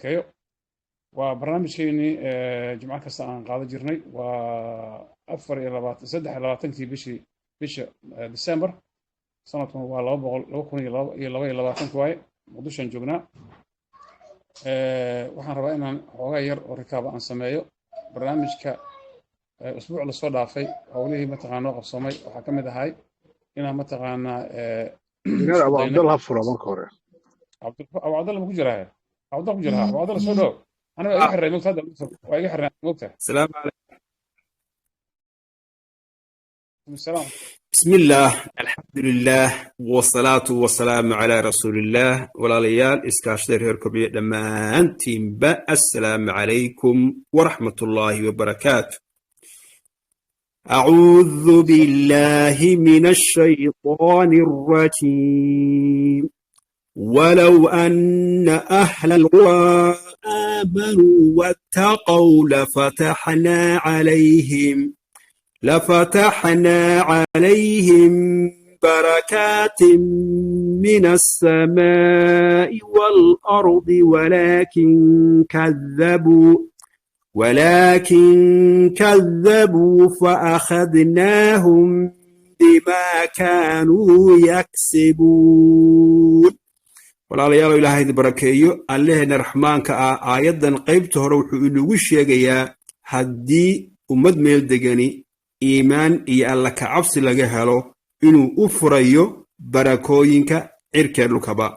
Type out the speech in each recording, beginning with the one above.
barakeeyo waa barnaamijkeennii jimco kasta aan qaadan jirnay waa 23 bisha December sanadkan waa 2022 waaye muqdishoan joognaa waxaan rabaa inaan xoogaa yar oo rikaaba aan sameeyo barnaamijka usbuuc la soo dhaafay howlihii mataqaanaa qabsoomay waxaa ka mid ahay inaan mataqaanaa injineer abu cabdalla furo marka hore abu cabdalla ma ku jiraa abu cabdalla ku jiraa abu cabdalla soo dhow أنا بقى يحرق موت هذا ويحرق موته. السلام عليكم. السلام. بسم الله الحمد لله والصلاة والسلام على رسول الله ولا ليال إسكاشتر هركبية لما أنتم السلام عليكم ورحمة الله وبركاته. أعوذ بالله من الشيطان الرجيم. ولو أن أهل القرى آمنوا واتقوا لفتحنا عليهم بركات من السماء والأرض ولكن كذبوا فأخذناهم بما كانوا يكسبون. walaalayaal ilaahay barakeeyo alleena raxmaanka ah aayadan qaybta hore wuxuu inagu sheegayaa haddii ummad meel degani iimaan iyo alla ka cabsi laga helo inuu u furayo barakooyinka cirkee dhulkaba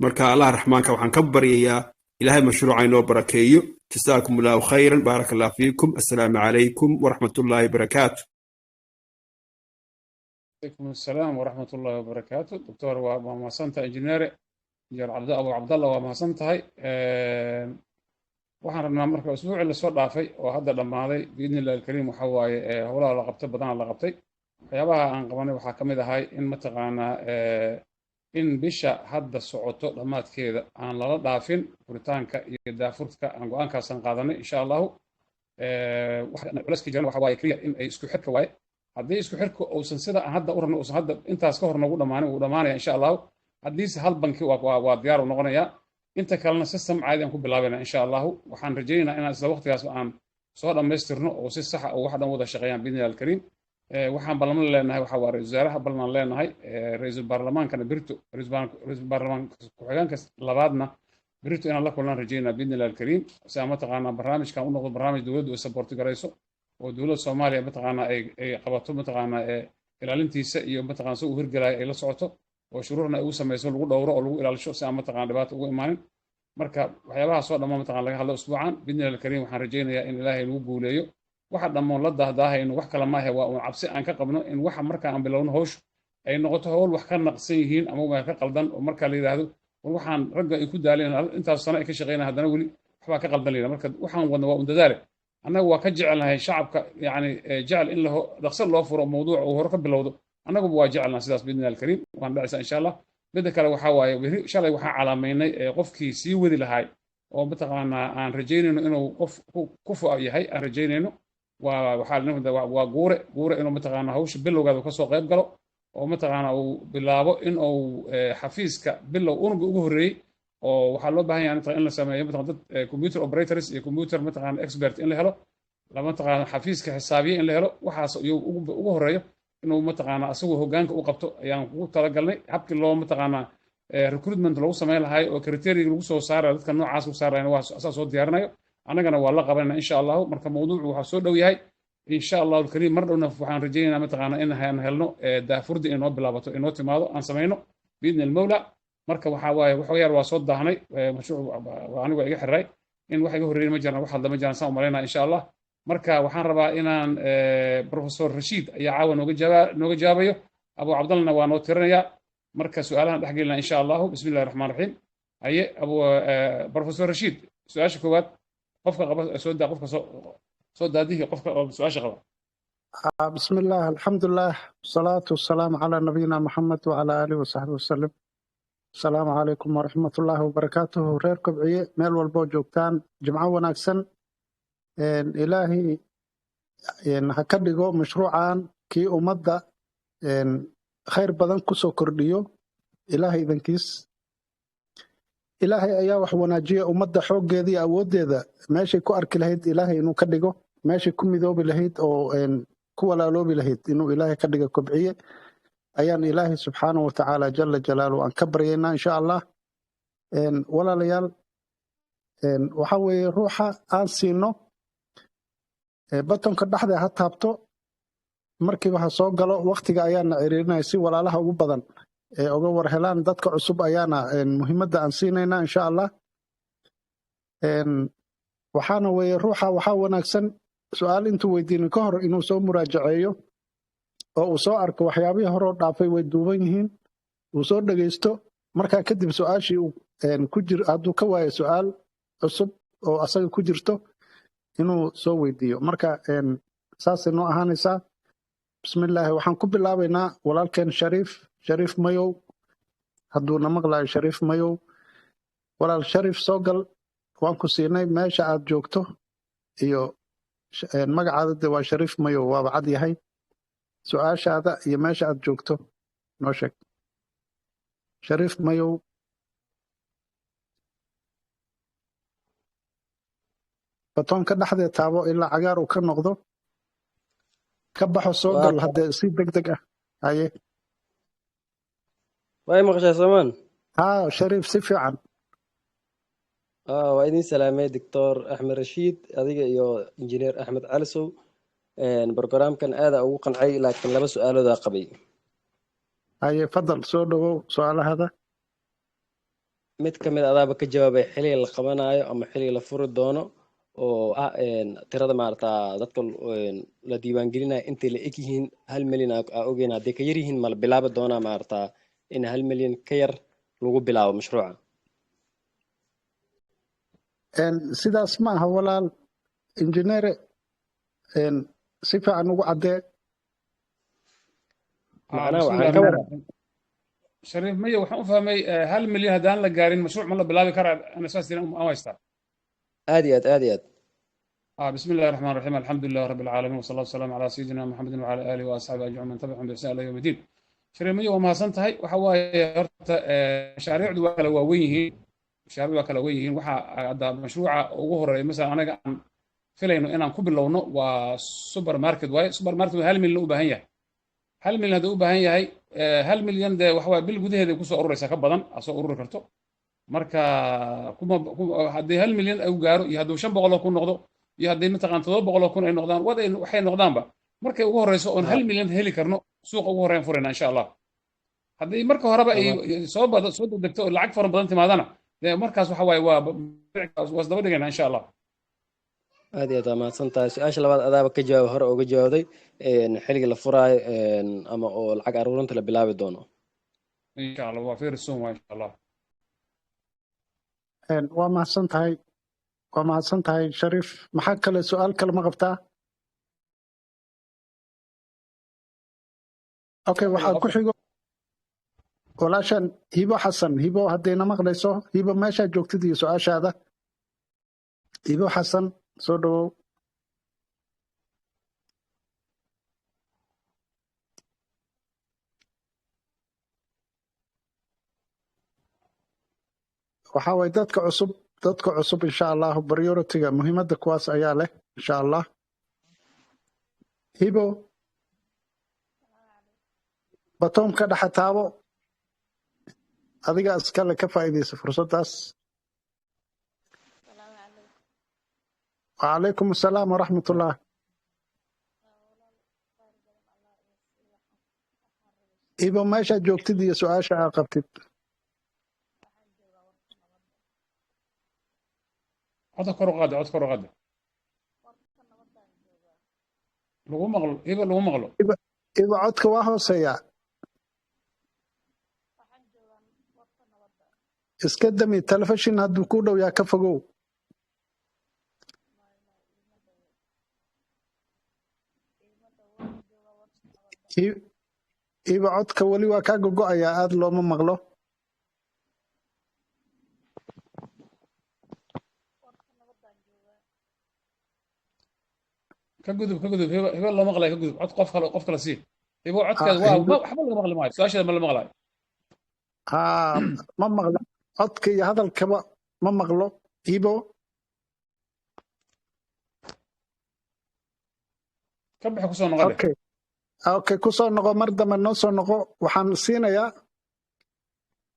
marka allah raxmaanka waxaan ka baryayaa ilaahay mashruuca inoo barakeeyo jasaakumullahu khayran baarakallahu fiikum assalaamu calaykum waraxmatullaahi wabarakaatu. عليكم السلام ورحمة الله وبركاته. دكتور وما سنت إنجنير أبو عبد الله وما سنتهاي waxaan rabnaa marka usbuucii la soo dhaafay oo hadda dhammaaday biidnillahi alkariim waxa waaye howlaha la qabtay badanaa la qabtay waxyaabaha aan qabanay waxaa ka mid ahay in mataqaanaa in bisha hadda socoto dhammaadkeeda aan lala dhaafin furitaanka iyo daafurka aan go-aankaasaan qaadanay insha allahu culayska jiran waxa waaye keliya in ay isku xirka waaye haddii isku xirka uusan sida aan hadda u rabno uusan hadda intaas ka hor noogu dhammaanin wuu dhammaanaya insha allahu haddiise hal banki waa diyaar u noqonayaa inta kalena system caadi aan ku bilaabayna insha allahu waxaan rajaynaynaa inaan isla waqtigaas aan soo dhammaystirno oo si sax ah oo wax dhan wada shaqeeyaan biidnillahi alkariim waxaan ballan leenahay waxa waa ra-iisul wasaaraha ballan leenahay ra-iisul baarlamaankana birito ra-iisul baarlamaanka ku-xigeenka labaadna birito inaan la kulnaan rajaynaa biidnillahi alkariim si aan mataqaanaa barnaamijkan u noqdo barnaamij dowladdu ay saboorti garayso oo dowladda soomaaliya mataqaanaa ay qabato mataqaanaa ilaalintiisa iyo mataqaanaa si uu hirgelaya ay la socoto oo shuruurna ay ugu samayso lagu dhowro oo lagu ilaalisho si aan mataqaanaa dhibaato ugu imaanin marka waxyaabaha soo dhammaan mataqaanaa laga hadlo usbuucan biidnillahi alkariim waxaan rajaynayaa in ilaahay lagu guuleeyo waxa dhammoon la daahdaahayn wax kale maahe waa uun cabsi aan ka qabno in waxa marka aan bilowno hawshu ay noqoto howl wax ka naqsan yihiin ama wax ka qaldan oo marka la yiraahdo waxaan ragga ay ku daaleen intaas sano ay ka shaqeynayaan haddana weli waxbaa ka qaldan leeyahay marka waxaan wadna waa un dadaale annagu waa ka jecelnahay shacabka yani jecel in la dhaqso loo furo mawduuc uu hore ka bilowdo annaguba waa jecelnahay sidaas biidnillahi alkariim waan dhacaysaa insha allah midda kale waxaa waaye shalay waxaan calaamaynay qofkii sii wadi lahay oo mataqaanaa aan rajaynayno inuu qof ku fo yahay aan rajaynayno waa guure inuu mataqaanaa hawsha bilowgaada kasoo qayb galo oo mataqaanaa uu bilaabo in uu xafiiska bilow unuga ugu horreeyey oo waxaa loo baahan yahay in la sameeyo mataqaan dad computer operators iyo computer mataqaanaa expert in la helo mataqaanaa xafiiska xisaabiye in la helo waxaas iyuu ugu horreeyo inuu mataqaanaa asagoo hoggaanka u qabto ayaan ugu talagalnay habkii loo mataqaanaa recruitment lagu samayn lahay oo criteria lagu soo saarayo dadka noocaas lagu saarayna waa asaa soo diyaarinayo annagana waa la qabanayna insha allahu marka mawduucu waxaa soo dhow yahay insha allahu alkariim mar dhowna waxaan rajaynaynaa mataqaanaa in aan helno daafurdi inoo bilaabato inoo timaado aan samayno biidni almawla marka waxaa waaye waxyaar waa soo daahnay mashruuc anigu iga xiray in wax iga horreeyay ma jiraan wax hadda ma jiraan saan u malaynaa insha allah marka waxaan rabaa inaan professor rashiid ayaa caawa nooga jawaabayo abu cabdallana waa noo tirinayaa marka su'aalahan dhex gelinaa insha allahu bismi illahi raxmaan raxiim haye professor rashiid su-aasha koowaad qofka qaba qofka soo daadihii qofka su-aasha qaba بسم الله الحمد لله والصلاة والسلام على نبينا محمد وعلى آله وصحبه وسلم السلام عليكم ورحمة الله وبركاته reer kobciye meel walbo joogtaan jimco wanaagsan ilaahi ha ka dhigo mashruucan kii ummadda khayr badan ku soo kordhiyo ilaahay idankiis ilaahay ayaa wax wanaajiya ummadda xooggeeda iyo awooddeeda meeshay ku arki lahayd ilaahay inuu ka dhigo meeshay ku midoobi lahayd oo ku walaaloobi lahayd inuu ilaahay ka dhigo kobciye ayaan ilaahay subxaanahu watacaala jala jalaaluhu aan ka baryaynaa insha allah walaalayaal waxa weeye ruuxa aan siino batonka dhexda ha taabto markiiba ha soo galo waqtiga ayaana ciriirinaya si walaalaha ugu badan uga war helaan dadka cusub ayaana muhiimadda aan siinaynaa insha allah waxaana weeye ruuxa waxaa wanaagsan su-aal intuu weydiinin ka hor inuu soo muraajaceeyo oo uu soo arko waxyaabihii horeo dhaafay way duuban yihiin uu soo dhegaysto markaa kadib su-aashii hadduu ka waayo su-aal cusub oo asaga ku jirto inuu soo weydiiyo marka saasay noo ahaanaysaa bismillaahi waxaan ku bilaabaynaa walaalkeen shariif mayow hadduuna maqlayo shariif mayow walaal shariif soo gal waan ku siinay meesha aad joogto iyo magacaada de waa shariif mayow waaba cad yahay su-aashaada iyo meesha aad joogto noo sheeg shariif mayow batoonka dhexdee taabo ilaa cagaar uu ka noqdo ka baxo soo gal haddee si deg deg ah haye way maqashaa soomaan haa shariif si fiican waa idin salaamay doctor axmed rashiid adiga iyo injineer axmed calisow brogramkan aada ugu qancay laakiin 2 su-aaloodaa qabay haye fadal soo dhawow su-aalahada mid ka mid adaaba ka jawaabay xilliga la qabanayo ama xilliga la furi doono oo ah tirada maarata dadka la diiwaangelinayo intay la eg yihiin 1 milyan aa ogeyn haddii ka yar yihiin ma la bilaabi doonaa maarata in 1 milyan ka yar lagu bilaabo mashruuca sidaas ma aha walaal injineere si fiican ugu caddee shariif mayo waxaan u fahmay 1 milyan haddaan la gaarin mashruuc ma la bilaabi karaa ana saas aan haystaa aad iyo aad بسم الله الرحمن الرحيم الحمد لله رب العالمين وصلى الله وسلم على سيدنا محمد وعلى اله واصحابه اجمعين من تبعهم باحسان الى يوم الدين shariimayo waa mahadsantahay waxa waaye horta mashaariicdu waa kala waaweyn yihiin waxa hadda mashruuca ugu horeeya mesela anaga aan filayno inaan ku bilowno waa supermarket waaye supermarket 1 milyan u baahan yahay 1 milyan hadduu u baahan yahay 1 milyan dee waxa waaye bil gudaheeda kusoo ururaysa ka badan asoo ururi karto marka haddii 1 milyan ay gaaro iyo hadduu 500 kun noqdo iyo haddii mataqaan 700 kun ay noqdaan waxay noqdaanba markay ugu horeyso oon 1 milyan heli karno suuqa ugu horeyn furayna insha allah haddii marka horeba ay soo degdegto oo lacag fara badan timaadana dee markaas waxa waaye waa isdaba dhigayna insha allah aad iyo aad waa mahadsantahay su-aasha labaad adaaba ka jawaabay hore uga jawaabday xilliga la furaayo ama oo lacag aruurinta la bilaabi doono insha allah waa very soon waa insha allah waa mahadsan tahay shariif maxaa kale su-aal kale ma qabtaa okay waxaa ku xigo walaashan hibo xasan hibo haddayna maqlayso hibo meeshaa joogtid iyo su-aashaada hibo xasan soo dhawow waxaa waye dadka cusub insha allahu prioritiga muhiimadda kuwaas ayaa leh insha allah hibo batoomka dhexe taabo adiga iskale ka faa'iidaysa fursaddaas wacalaykum asalaam waraxmatullah hibo meeshaad joogtid iyo su-aasha aa qabtid codka kor u qaada lagu maqlo hibo lagu maqlo hibo codka waa hooseeyaa iska dami telefishin hadduu ku dhow yaa ka fogow hibo codka weli waa kaa gogo'ayaa aad looma maqlo ka gudub hibo loo maqlayo ka gudub cod qof kale sii hibo codkeeda waa waxba laga maqli maayo su-aasheeda ma la maqlayo ma maqla codka iyo hadalkaba ma maqlo ibo ka baxa ku soo noqo okay okay ku soo noqo mar dambe noo soo noqo waxaan siinayaa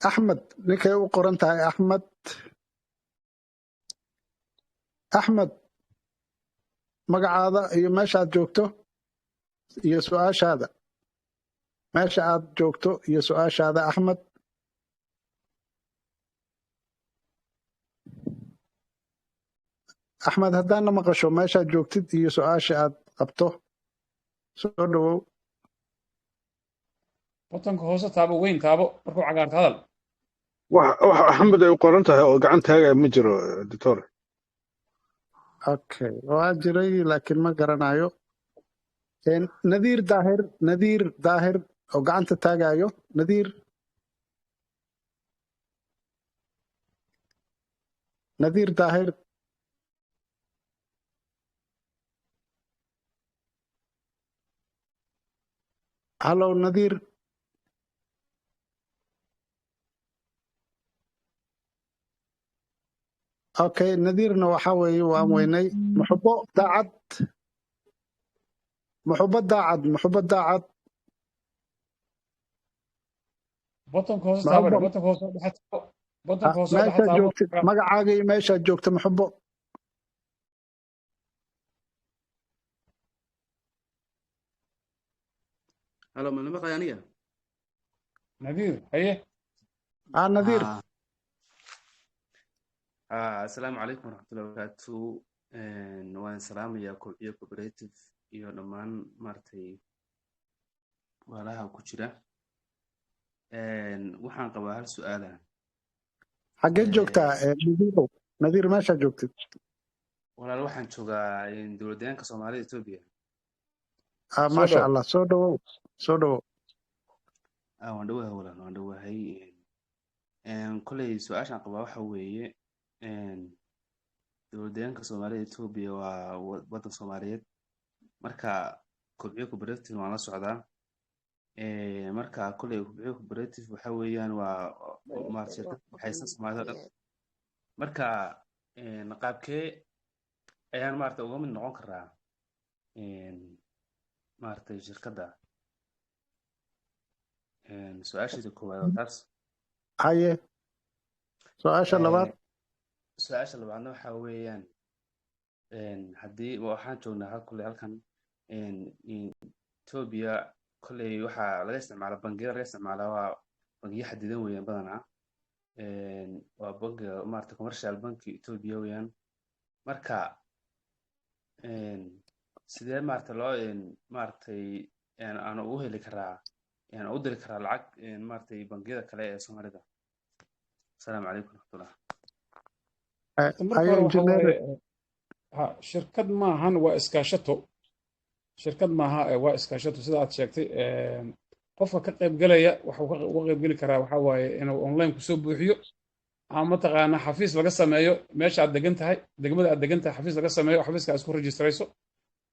axmed ninkay u qoran tahay axmed magacaada iyo meesha aad joogto iyo su-aashaada meesha aad joogto iyo su-aashaada axmed axmed haddaadna maqasho meeshaad joogtid iyo su-aasha aad qabto soo dhowow botonka hoose taabo weyn taabo markuu cagaarto hadal wax axmed ay u qoran tahay oo gacan taagaya ma jiro doctor okay waa jiray laakiin ma garanayo nadiir daahir oo gacanta taagayo nadiir daahir hallow nadiir okay nadiirna waxa weeye waan weynay muxubo daacad botonka hoose taabo botonka hoose dhexe taabo botonka hoose dhexe meeshaad taabo joogtid magacaaga iyo meeshaad joogto muxubo هلا ما نبقى يعني nadiir haye nadiir السلام عليكم ورحمة الله وبركاته وان سلام يا كوبريتيف iyo dhammaan maartay walaha ku jira waxaan qabaa hal su'aal ah xageed joogtaa nadiir meeshaad joogtid walaal waxaan joogaa dowladdeegaanka Soomaalida Itoobiya maasha allah soo dhowow waan dhawahay walaal waan dhawahay kolay su'aashaan qabaa waxa weeye dowladdeegaanka Soomaalida Itoobiya waa waddan Soomaaliyeed marka kobciyo cooperative waan la socdaa marka kulay kobciyo cooperative waxa weeyaan waa maartay shirkad waxaysan Soomaalida dhan marka qaabkee ayaan maartay uga mid noqon karaa maartay shirkadda su'aashiisa koowaad taas haye su-aasha labaadna waxa weeyaan haddii waxaan joognaa halkan Ethiopia kulay waxaa laga isticmaalaa bangiyada laga isticmaalaa waa bangiyo xadidan weeyaan badanaa waa bangiga maartay commercial banki Ethiopia weeyaan marka sidee maartay loo maartay aan u heli karaa u diri karaa lacag maartay bangiyada kale ee Soomaalida السلام عليكم ورحمة الله shirkad maahan waa iskaashato shirkad maaha waa iskaashato sida aad sheegtay qofka ka qaybgalaya waxuu uga qaybgeli karaa waxa waaye inuu online kusoo buuxiyo ama mataqaana xafiis laga sameeyo meesha aad degan tahay degmada aad degan tahay xafiis laga sameeyo xafiiska isku registrayso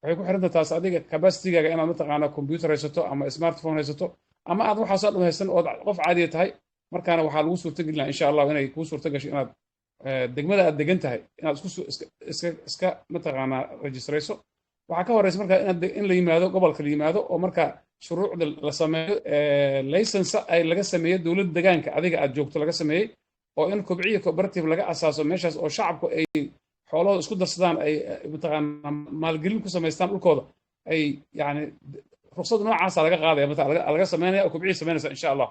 waxay ku xiran taas adiga capacity-gaaga inaad mataqaana computer haysato ama smartphone haysato ama aad waxaasoo dhan haysan ood qof caadiya tahay markaana waxaa lagu suurtagelina insha allah inay kuu suurtagasho inaad degmada aad degan tahay inaad iska mataqaanaa registrayso waxaa ka horeysa markaa in la yimaado gobolka la yimaado oo markaa shuruucda la sameeyo license ay laga sameeyo dowladda deegaanka adiga aad joogto laga sameeyey oo in kobciyo cooperative laga asaaso meeshaas oo shacabku ay xoolahooda isku darsadaan ay mataqaanaa maalgelin ku samaystaan dhulkooda ay yani ruqsad noocaasa laga qaadaya laga sameynaya oo kobciyo samaynaysa insha allah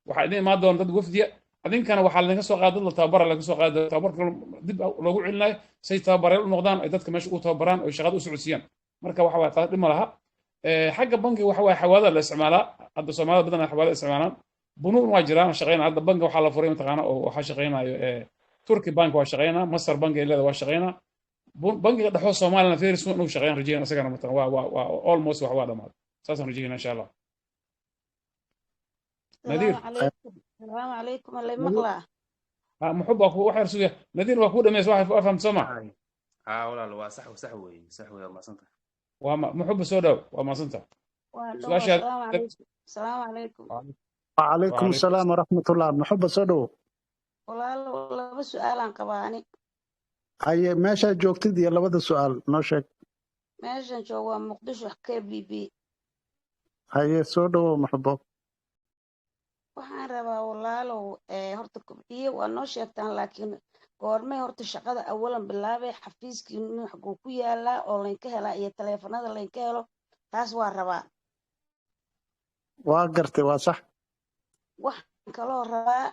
waxaa idin imaan doona dad wafdiya adinkana waxaa laga soo qaada dad la tababara laga soo qaada tababarka dib loogu celinayo say tababareel u noqdaan ay dadka meesha u tababaraan oo shaqada u socodsiiyaan marka waxa waa taas dhima laha xagga bankiga waxa waa xawaada la isticmaalaa hadda Soomaalida badan xawaada isticmaalaan bunuun waa jiraan shaqeynaa hadda bankiga waxaa la furay mataqaana oo waxa shaqeynayo Turkey Bank waa shaqeynaa Masar Bank ay leedahay waa shaqeynaa bankiga dhaxo Soomaaliland Fairs inuu shaqeyn rajeen asagana mataqaana waa almost wax waa dhamaad saasaan rajeynaa insha Allah نذير السلام عليكم الله مقلع محبك واحد سوية نذير وأكون دميس واحد أفهم سمع والله لو صح صح ما صنت محب سودا وما صنت السلام عليكم وعليكم السلام ورحمة الله محب سودو walaalo laba su-aalaan qabaa ani. haye meeshaa joogtid iyo labada su-aal noo sheeg. Meeshan joogo waa Muqdisho KBB. haye soo dhawow Maxbo. Waxaan rabaa walaalow horta kobciye waa noo sheegtaan laakiin goormee horta shaqada awalan bilaabay xafiiskii xaguu ku yaalaa oo laynka helaa iyo taleefanada laynka helo taas waa rabaa. waa gartay waa sax. waxaan kaloo rabaa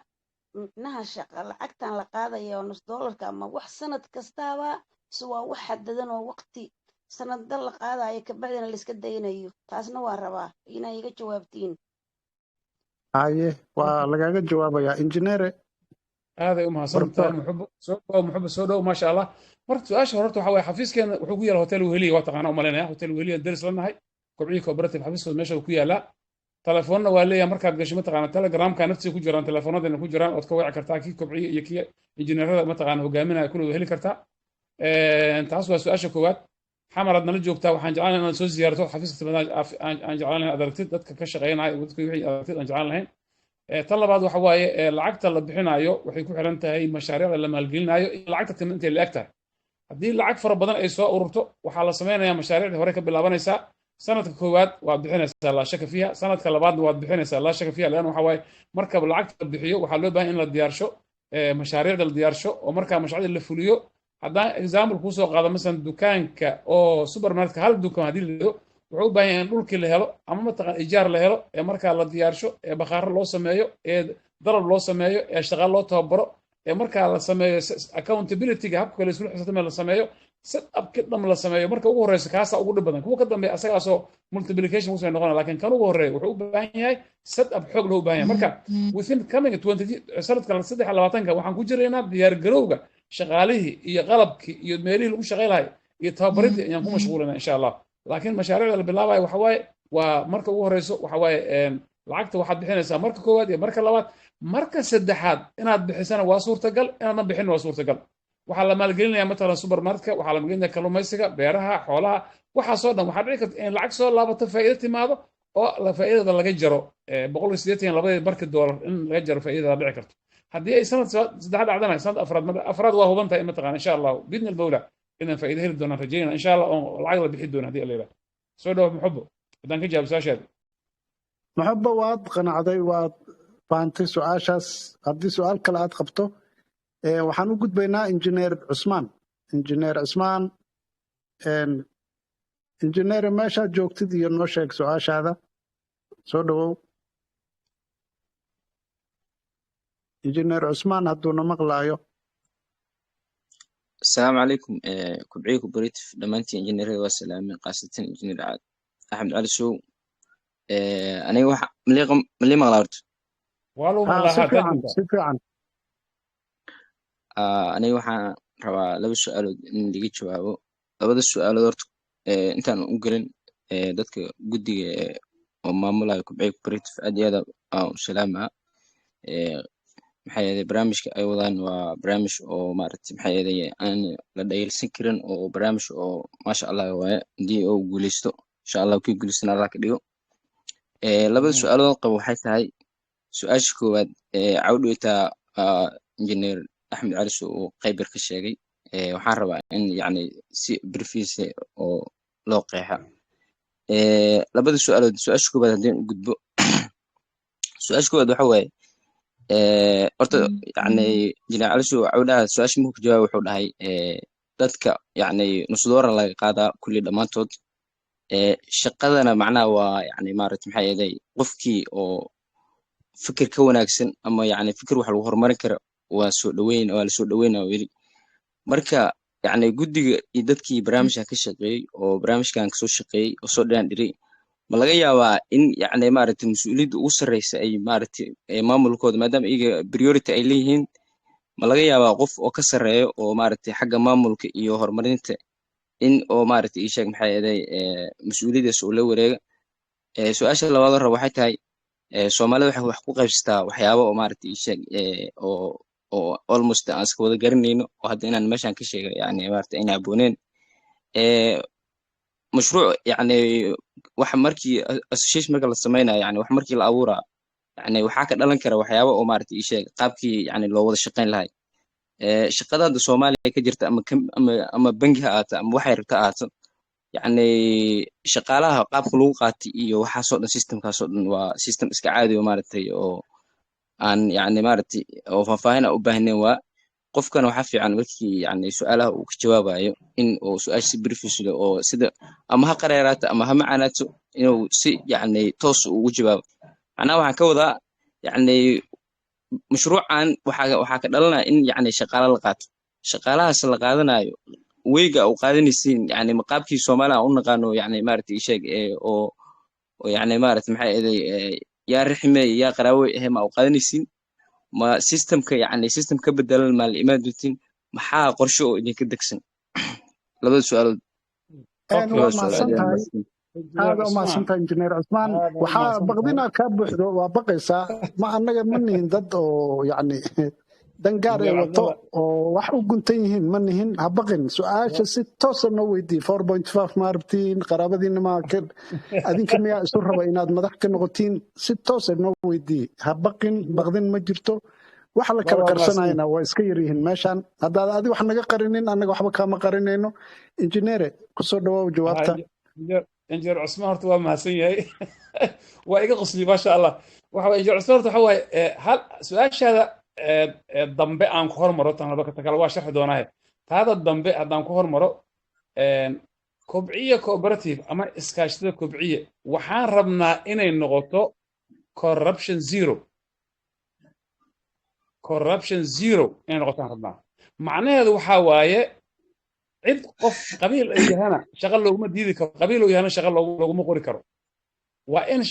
micnaha shaqa lacagtan la qaadaya oo $1 ama wax sanad kastaaba si waa wax xadadan oo waqti sanada la qaadayo kabacdina la iska daynayo taasna waa rabaa inay iga jawaabtiin. haye waa lagaaga jawaabayaa injineere. aaday u mahadsantahay muxubo soo dhow maasha allah. marka su-aasha horta waxa waye xafiiskeena wuxuu ku yaala hotel weheliya waa taqaanaa u malaynaya hotel weheliya daris la nahay kobciyi cooperative xafiiskooda meesha ku yaalaa. telefoonna waa leeyahay markaad gasho mataqaana telegramka naftiisa ku jiraan telefoonadana ku jiraan ood ka wici kartaa kii kobciye iyo kii injineerada mataqaana hogaaminaya kulligood heli kartaa. taas waa su-aasha koowaad. xamaraad nala joogtaa waxaan jeclaan inaad soo ziyaarato xafiiska timaad aan jeclaan lahayn aad aragtid dadka ka shaqeynaya dadka wixii aragtid aan jeclaan lahayn. tan labaad waxa waaye lacagta la bixinayo waxay ku xiran tahay mashaariicda la maalgelinayo iyo lacagta timin intay la eg tahay. haddii lacag fara badan ay soo ururto waxaa la sameynayaa mashaariicdii hore ka bilaabanaysaa. sanadka koowaad waad bixinaysaa laa shaka fiiha sanadka labaadna waad bixinaysaa laa shaka fiiha leanna waxa waaye marka lacagta la bixiyo waxaa loo baahan in la diyaarsho mashaariicda la diyaarsho oo markaa mashruucda la fuliyo. haddaan example kuusoo qaado masalan dukaanka oo supermarketka hal dukaan haddii la yidhahdo wuxuu u baahan yahay in dhulkii la helo ama mataqaan ijaar la helo ee markaa la diyaarsho ee bakhaaro loo sameeyo ee dalab loo sameeyo ee shaqaal loo tababaro ee markaa la sameeyo accountability-ga habka la isula xisaabtama la sameeyo set up ka dham la sameeyo marka ugu horeysa kaasaa ugu dhib badan kuwa ka dambeeya asagaasoo multiplication kusoo noqonaya laakiin kan ugu horeeya wuxuu u baahan yahay set up xoog loo u baahan yahay marka within coming 20 sanadka 23 waxaan ku jiraynaa diyaar garowga shaqaalihii iyo qalabkii iyo meelihii lagu shaqey lahay iyo tababaridii ayaan ku mashquulinaa insha allah. laakiin mashaariicda la bilaabayo waxa waaye waa marka ugu horeyso waxa waaye lacagta waxaad bixinaysaa marka koowaad iyo marka labaad. marka saddexaad inaad bixisana waa suurtagal inaadna bixin waa suurtagal. waxaa la maalgelinaya matalan supermarketka waxaa la maalgelinaya kalluumaysiga beeraha xoolaha waxaasoo dhan waxaa dhici karta in lacag soo laabato faa'iido timaado oo faa'iidada laga jaro $182 in laga jaro faa'iidada dhici karto. haddii ay sanad saddex dhacdana sanad afraad waa huban tahay mataqaan insha allah biidni almawla inaan faa'iido heli doonaan rajaynaa insha allah oo lacag la bixi doono haddii alla yidhahdo. soo dhawo muxubo haddaan ka jawaab su-aashaada. Maxbo waad qanacday waad fahamtay su-aashaas. haddii su-aal kale aad qabto waxaan u gudbaynaa injineer cusmaan. injineer cusmaan injineer meeshaad joogtid iyo noo sheeg su-aashaada. soo dhawow injineer cusmaan hadduuna maqlaayo. السلام عليكم كبعيكم بريتف دمانتي انجينير وسلامين قاستين انجينير احمد علي شو انا واحد ملي مغلارت والو ما si fiican انا waxaan rabaa laba su'aalood in laga jawaabo. labada su'aalood horta intaan u gelin dadka guddiga oo maamulaya kubciga cooperative aad iyo aad u salaama. maxay ahayd barnaamijka ay wadaan waa barnaamij oo maaragtay maxay ahayd aan la dhayalsan karin oo barnaamij oo maasha Allah waaye hadii uu guuleysto insha Allah ku guuleysana Allah ka dhigo. labada su'aalood qabo waxay tahay su-aasha koowaad cawdhowta injineer axmed cali oo qaybar ka sheegay waxaan rabaa in yacni si briefis oo loo qeexa labada su'aalood. su-aasha koowaad haddii u gudbo su-aasha koowaad waxa waaye horta yacni injineer cali cawdhaha su-aasha markuu ka jawaab wuxuu dhahay dadka yacni nus doolar laga qaadaa kulli dhammaantood shaqadana macnaha waa yacni maaragtay maxay ahayd qofkii oo fikir ka wanaagsan ama yacni fikir wax lagu horumarin karo waa la soo dhaweynaa weli. marka yacni guddiga iyo dadkii barnaamijkan ka shaqeeyey oo barnaamijkan kasoo shaqeeyey oo soo dhinaan dhiray ma laga yaabaa in yacni maaragtay mas-uuliyadda ugu sarreysa ay maaragtay maamulkooda maadaama iyaga priority ay leeyihiin ma laga yaabaa qof oo ka sarreeyo oo maaragtay xagga maamulka iyo horumarinta in oo maaragtay ii sheeg maxay ahayd mas-uuliyaddaas oo la wareega. su-aasha labaad hore waxay tahay soomaalida waxay wax ku qaybsataa waxyaabo oo maaragtay ii sheeg oo almost aan iska wada garanayno oo hadda inaan meeshan ka sheegay yani maaragtay inay abooneen mashruuc yani wax markii association marka la sameynayo yani wax markii la abuuraa يعني waxaa ka dhalan kara waxyaabo oo maaragtay ii sheeg qaabkii yani loo wada shaqayn lahay shaqada hadda Soomaaliya ka jirta ama bangi ha ahaato ama waxay rabta ha ahaato يعني shaqaalaha qaabka lagu qaatay iyo waxaasoo dhan systemkaasoo dhan waa system iska caadi oo maaragtay oo aan yani maaragtay oo faahfaahin aan u baahnayn waa qofkan waxaa fiican markii yani su'aalaha uu ka jawaabayo in uu su'aasha si briefs leh oo sida ama ha qareeraato ama ha macaanaato inuu si yani toos ugu jawaabo macnaha waxaan ka wadaa yani mashruucan waxaa ka dhalanaya in yani shaqaale la qaato shaqaalahaas la qaadanayo weyga uu qaadanaysiin yani maqaabkii Soomaaliya u naqaano yani maaragtay sheeg oo yani maaragtay maxay eeday yaa rixmay yaa qaraawe ma u qaadanaysiin ma systemka yani system ka bedelan ma imaaduntiin maxaa qorshe oo idinka degsan labada su'aalood waa mahadsantahay aada u mahadsantahay injineer cusmaan waxaa baqdinaa kaa buuxdo waa baqaysaa ma annaga ma nihin dad oo yani dangaar ay wato oo wax u guntan yihiin ma nihin ha baqin su-aasha si toosa noo weydii 4.5 ma arabtiin qaraabadiina ma adinka miyaa isu raba inaad madax ka noqotiin si toosa noo weydii ha baqin baqdin ma jirto waxa la kala qarsanayna waa iska yar yihiin meeshan haddaad adi wax naga qarinin annaga waxba kaama qarinayno injineere kusoo dhawaaw jawaabta injineer cusmaan horta waa mahadsan yahay waa iga qosli maasha allah waxa injineer cusmaan horta waxa waaye hal su-aashaada dambe aan ku hormaro tan laba kale waa sharxi doonaa taada dambe haddaan ku hormaro kobciye cooperative ama iskaashatada kobciye waxaan rabnaa inay noqoto corruption zero inay noqotaan rabnaa macnaheedu waxaa waaye cid qof qabiil ay yahana shaqo looguma diidi karo qabiil oo yahana shaqo looguma qori karo waa in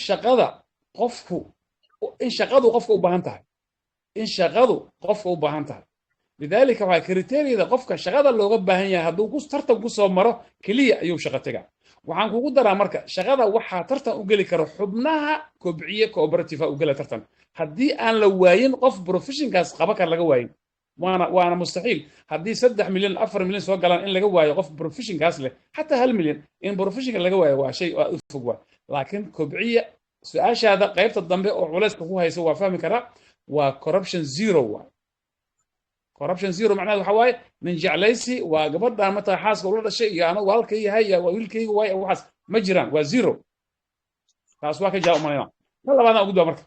shaqadu qofka u baahan tahay lidaalika waxaa kriteeriyada qofka shaqada looga baahan yahay hadduu tartan ku soo maro keliya ayuu shaqo tegaa waxaan kugu daraa marka shaqada waxaa tartan u geli kara xubnaha kobciye cooperative u gela tartan haddii aan la waayin qof professionkaas qaba kar laga waayin waana mustaxiil haddii 3 milyan 4 milyan soo galaan in laga waayo qof professionkaas leh xataa 1 milyan in professionka laga waayo waa shay u fog waa laakiin kobciye su-aashaada qaybta dambe oo culayska ku haysa waa fahmi karaa waa corruption zero waa corruption zero macnaheedu waxa waaye nin jeclaysi waa gabadhan mataa xaaska ula dhashay iyo anagu halkay yahay waa wiilkayga waay waxaas ma jiraan waa zero taas waa ka jawaab malayna tan labaadna ugu daba marka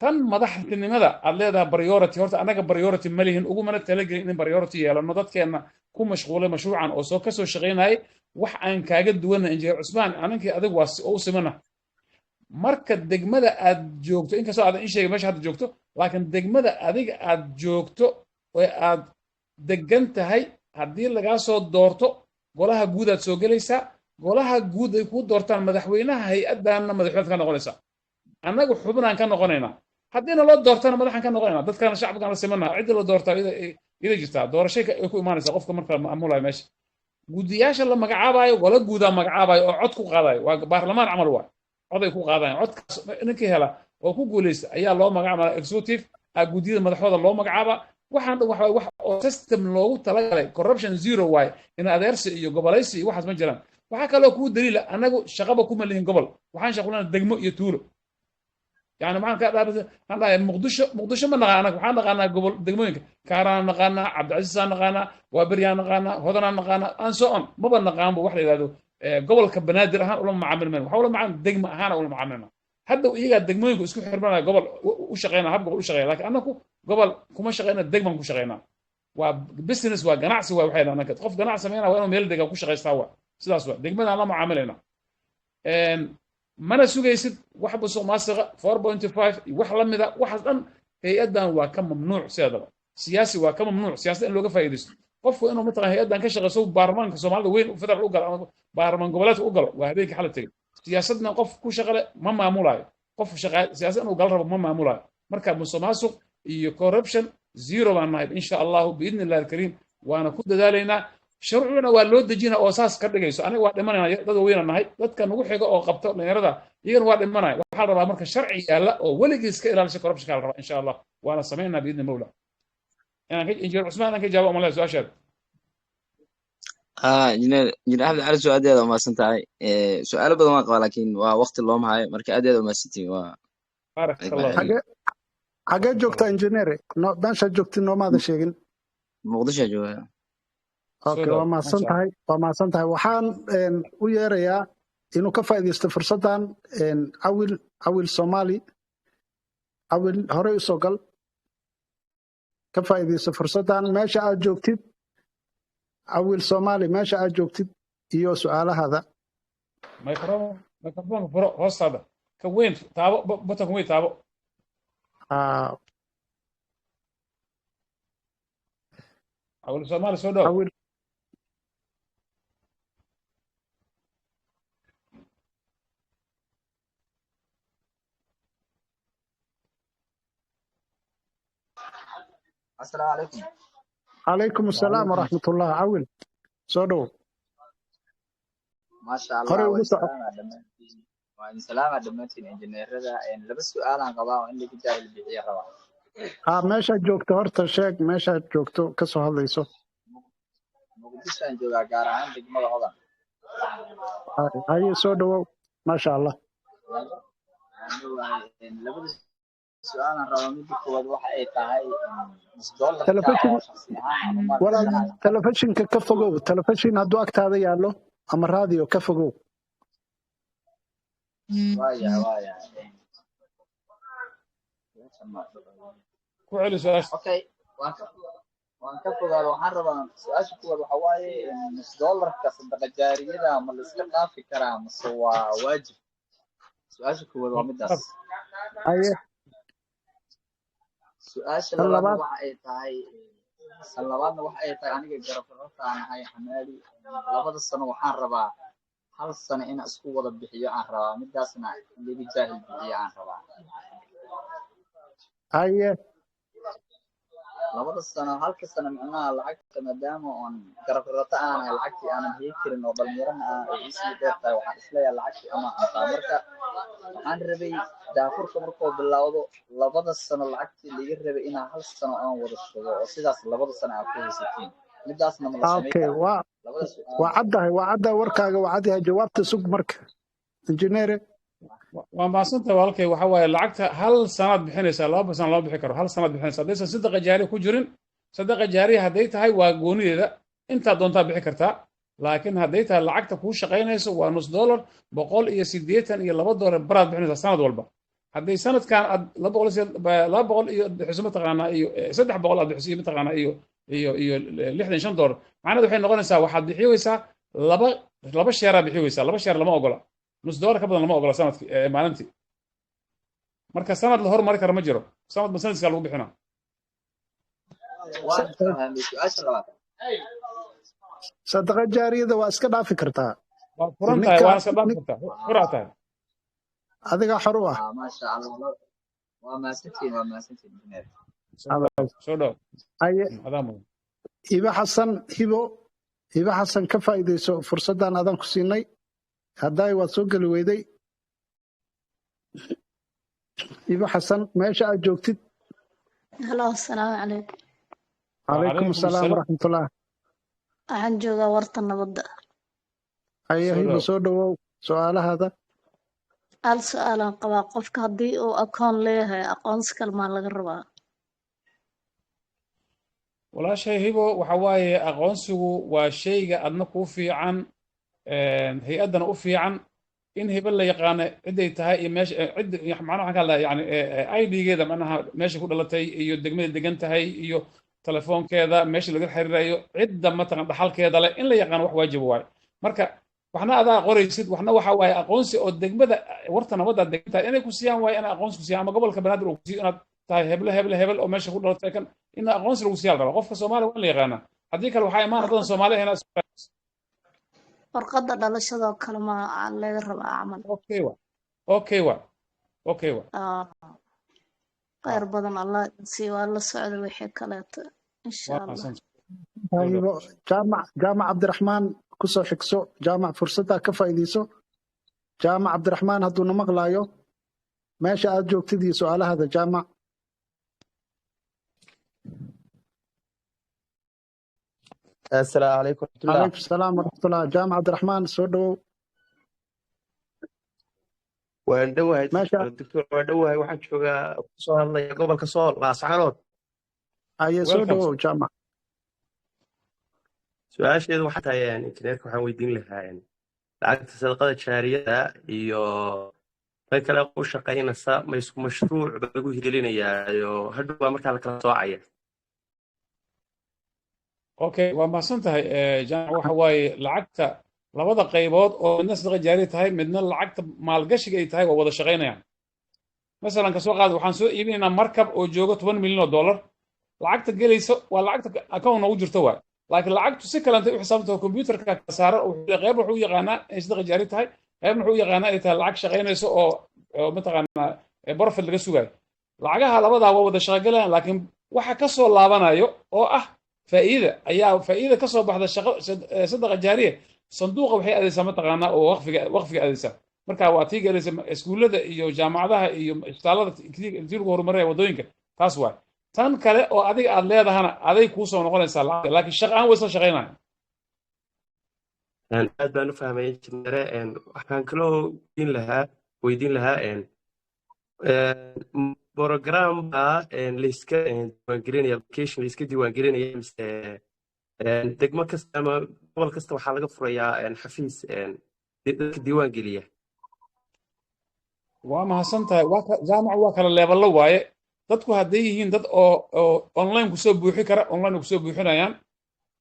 tan madaxtinimada aad leedahay priority horta annaga priority ma lihin ugumana talagelin in priority yeelano dadkeenna ku mashquulay mashruucan oo kasoo shaqaynayay wax aan kaaga duwana injineer cusmaan aninkii adigu waa u simana marka degmada aad joogto inkastoo aadan ii sheegay meesha hadda joogto laakiin degmada adiga aad joogto oo aad degan tahay haddii lagaa soo doorto golaha guud aad soo gelaysaa golaha guud ay kuu doortaan madaxweynaha hay-addaanna madaxweynaad ka noqonaysaa annagu xubnaan ka noqonaynaa haddiina loo doortana madaxaan ka noqonaynaa dadkana shacabkaan la simanaha ciddii la doortaa ida jirtaa doorashay ay ku imaanaysaa qofka marka maamulayo meesha guddiyaasha la magacaabayo gola guudaa magacaabayo oo cod ku qaadayo waa baarlamaan camal waa cod ay ku qaadayaan codkaas ninkii hela oo ku guulaysta ayaa loo magacaabaa executive guddiyada madaxooda loo magacaabaa waxaan dhan waxa wax oo system loogu talagalay corruption zero waaye in adeersi iyo gobolaysi iyo waxaas ma jiraan waxaa kaloo kuu daliila annagu shaqaba kuma lihin gobol waxaan shaqulana degmo iyo tuulo يعني معنا كذا هذا مقدشة ما نقانا وحنا نقانا قبل دقمين كاران نقانا عبد العزيز نقانا وبريان نقانا هذا نقانا أنسون ما بنقانا بواحد هذا قبل كبنادر هان ولا معامل من وحول معنا دقم هان ولا معاملنا هذا ويجا دقمين كوسكو حربنا قبل وشغينا هب قبل وشغينا لكن أنا قبل كم شغينا دقم كم شغينا وبزنس وجناعس وحيد أنا كنت قف جناعس مينا وأنا يلدق كم شغينا سوا سلاس دقمين على معاملنا mana sugaysid wax busoo maasiqa 4.5 wax la mida waxaas dhan hay-addan waa ka mamnuuc sideedaba siyaasi waa ka mamnuuc siyaasada in looga faa'iidaysto qofku inuu mataqan hay-addan ka shaqayso baarlamaanka soomaalida weyn federal u galo ama baarlamaan goboleedka u galo waa habeenkii xala tegey siyaasadna qof ku shaqale ma maamulayo qof siyaasad inuu galo rabo ma maamulayo marka musuqmaasuq iyo corruption zero baan nahay insha allahu biidni illahi alkariim waana ku dadaalaynaa sharcuna waa loo dejina oo saas ka dhigayso aniga waa dhimanaya dad weyna nahay dadka nagu xiga oo qabto dhalinyarada iyagana waa dhimanaya waxaa rabaa marka sharci yaalla oo weligiis ka ilaalisha corruption ka rabaa insha allah waana samaynaa biidni mawla injineer cusmaan aan ka jawaabo malaya su-aashaada injineer axmed cali soo aad umahadsan tahay su-aalo badan waan qabaa laakiin waa waqti looma hayo marka aad umahadsantiin waa بارك طيب الله أنا فيك. xagee بارك joogtaa الله فيك. injineere meeshaad joogtid noomaada sheegin. مقدشة جوا Okay, سوداو waa ما mahadsan شاء الله. tahay, waa mahadsan tahay. Waxaan u yeerayaa inuu ka faa'iidaysto fursaddan cawil Soomaali. Cawil horey u soo gal, ka faa'iidaysto fursaddan meesha aad joogtid. Cawil Soomaali meesha aad joogtid iyo su'aalahaada. ميكروفون فرو هوس هذا كوين تابو بوتك وين تابو. Ah, أول سؤال سوداو. Cawil السلام عليكم. calaykum assalaam وعليكم waraxmatullah. Cawil soo dhow. ما شاء Horey الله ugu soco. وإن سلام دمتين إنجنير هذا إن لبس سؤال عن قضاء وإني كجاي البيئة روا. Meeshaad joogto horta sheeg meeshaad joogto ka soo hadlayso. مقدسة إن جوا قارعان دقمة هذا. Haye soo dhowow. Maasha Allah. إن لبس سؤال عن روا مدة كود واحد أي تاعي $1 Telefishin كأو شخصيا أنا walaal ما telefishinka ka fogow. Telefishin hadduu agtaada yaallo ama raadiyo ka fogow. وايا كوعلي سؤال. أوكي وأنا كفوا قالوا حرب سؤال كود وحواي $1 كصدق جارية ده أما الاستقلال في كرام سوى واجب سؤال كود ومدرس Haye سؤال tan labaadna labaad. waxa ay tahay aniga garafrata aan ahay xamaali labada sano waxaan rabaa hal sano in isku wada bixiyo aan rabaa midaasna liga jaahil bixiyo aan rabaa Haye labada sano halka sano macnaha lacagta maadaama oon garafrata aan ahay lacagtii aanan heli karin oo dhalinyarana aan isii dheertahay waxaan isleeyahay lacagtii ama aan marka waxaan rabay daafurka markuu bilowdo labada sano lacagtii laga rabay inaan hal sano aan wada shugo oo sidaas labada sano aan ku haysatiin midaasna ma la sameyn okay karaa labada waa caddahay warkaaga waa caddahay jawaabta sug marka injineere. waa maasanta walaalkay waxa waaye lacagta hal sanad bixinaysa 2 sano loo bixi karo hal sanad bixinaysa hadaysan sadaqa jaariya ku jirin sadaqa jaariya hadday tahay waa goonideeda intaa doontaa bixi kartaa laakiin hadday tahay lacagta kuu shaqaynayso waa $100 $182 baraad bixinaysa sanad walba hadday sanadkan aad 200 iyo bixiso mataqaanaa iyo 300 aad bixiso mataqaanaa iyo $65 macnaheedu waxay noqonaysaa waxaad bixiyeysaa laba sheeraa bixiyeysaa laba sheer lama ogola $1 ka badan lama ogola sanadkii maalintii marka sanad la hormari karo ma jiro sanad ba sanadkiisa lagu bixinaa sadaqa jaariyada waa iska dhaafi kartaa. waa furan tahay waana iska dhaafi kartaa furaa tahay adiga xor u ah. maasha Allah waa maasantiin injineer soo dhow Haye adaamo hibo xasan ka faa'iidayso fursaddan adan ku siinay hadday waad soo geli weyday. hibo xasan meesha aad joogtid. halo assalaamu calaykum calaykum assalaam waraxmatullah. waxaan joogaa warta nabadda. haye hibo soo dhowow su'aalahaada. hal su'aalaan qabaa qofka haddii uu akoon leeyahay aqoonsi kalmaa laga rabaa. walaashay hibo waxa waaye aqoonsigu waa shayga adna kuu fiican hay-addana u fiican in hibo la yaqaano ciday tahay iyo meesha cid macnaha waxaan ka hadlaa yani ID-geeda macnaha meesha ku dhalatay iyo degmada degan tahay iyo telefoonkeeda meesha laga xiriirayo cidda mataqan dhaxalkeeda leh in la yaqaano wax waajib waaye marka waxna adaa qoraysid waxna waxa waaye aqoonsi oo degmada warta nabadda degan tahay inay ku siiyaan waaye inay aqoonsi ku siiyaan ama gobolka banaadir uu ku siiyo inaad tahay hebel oo meesha ku dhalatay kan in aqoonsi lagu siiyaan raba qofka Soomaaliya waa in la yaqaanaa haddii kale waxaa imaan dadan Soomaaliya inaa warqadda dhalashadoo kale ma laga rabaa camal. okay khayr badan allah sii waa la socda wixii kaleeto insha allah. hibo jaamac cabdiraxmaan ku soo xigso jaamac fursadda ka faa'iidayso. jaamac cabdiraxmaan hadduu na maqlaayo meesha aad joogtid iyo su'aalahaada jaamac. السلام عليكم ورحمة الله. عليكم السلام ورحمة الله. جامع عبد الرحمن سو دhowow. waan dhowahay meesha doctor waan dhowahay waxaan joogaa soo hadlaya gobolka sool laascaanood ayay soo dhawow jaamac su-aasheedu waxay tahay injineerka waxaan weydiin lahaa lacagta sadaqada jaariyada iyo tan kale u shaqaynaysa ma isku mashruuc ba lagu hirgelinayaa iyo hadhow baa markaa la kala soocaya okay waa mahadsan tahay jaamac waxa waaye lacagta labada qaybood oo midna sadaqa jaariya tahay midna lacagta maalgashiga ay tahay waa wada shaqaynayaan masalan kasoo qaad waxaan soo iibinaynaa markab oo joogo $10 milyan lacagta gelaysa waa lacagta account noogu jirto waay laakiin lacagtu si kalenta u xisaabtao computerka ka saara qayb wuxuu u yaqaanaa inay sadaqa jaari tahay qaybna wuxuu u yaqaanaa inay tahay lacag shaqaynayso oo mataqaanaa profit laga sugayo lacagaha labadaa waa wada shaqagalayaan laakiin waxa ka soo laabanayo oo ah faa'iida ka soo baxda sadaqa jaariya sanduuqa waxay aadaysaa mataqaanaa oo waqfiga aadaysaa marka waa tii galaysa iskuullada iyo jaamacadaha iyo isbitaallada tii lagu horumaraya waddooyinka taas waay tan kale oo adiga aad leedahana aday kuu soo noqonaysaa lacagta laakiin shaqaan way isla shaqaynaya aad baan u fahmay injineere waxaan kaloo weydiin lahaa program baa layska diiwaangelinaya application layska diiwaangelinaya mise degmo kasta ama gobol kasta waxaa laga furayaa xafiis dadka diiwaangeliya waa mahadsan tahay jaamac waa kala leebalo waaye dadku hadday yihiin dad oo online kusoo buuxi kara online kusoo buuxinayaan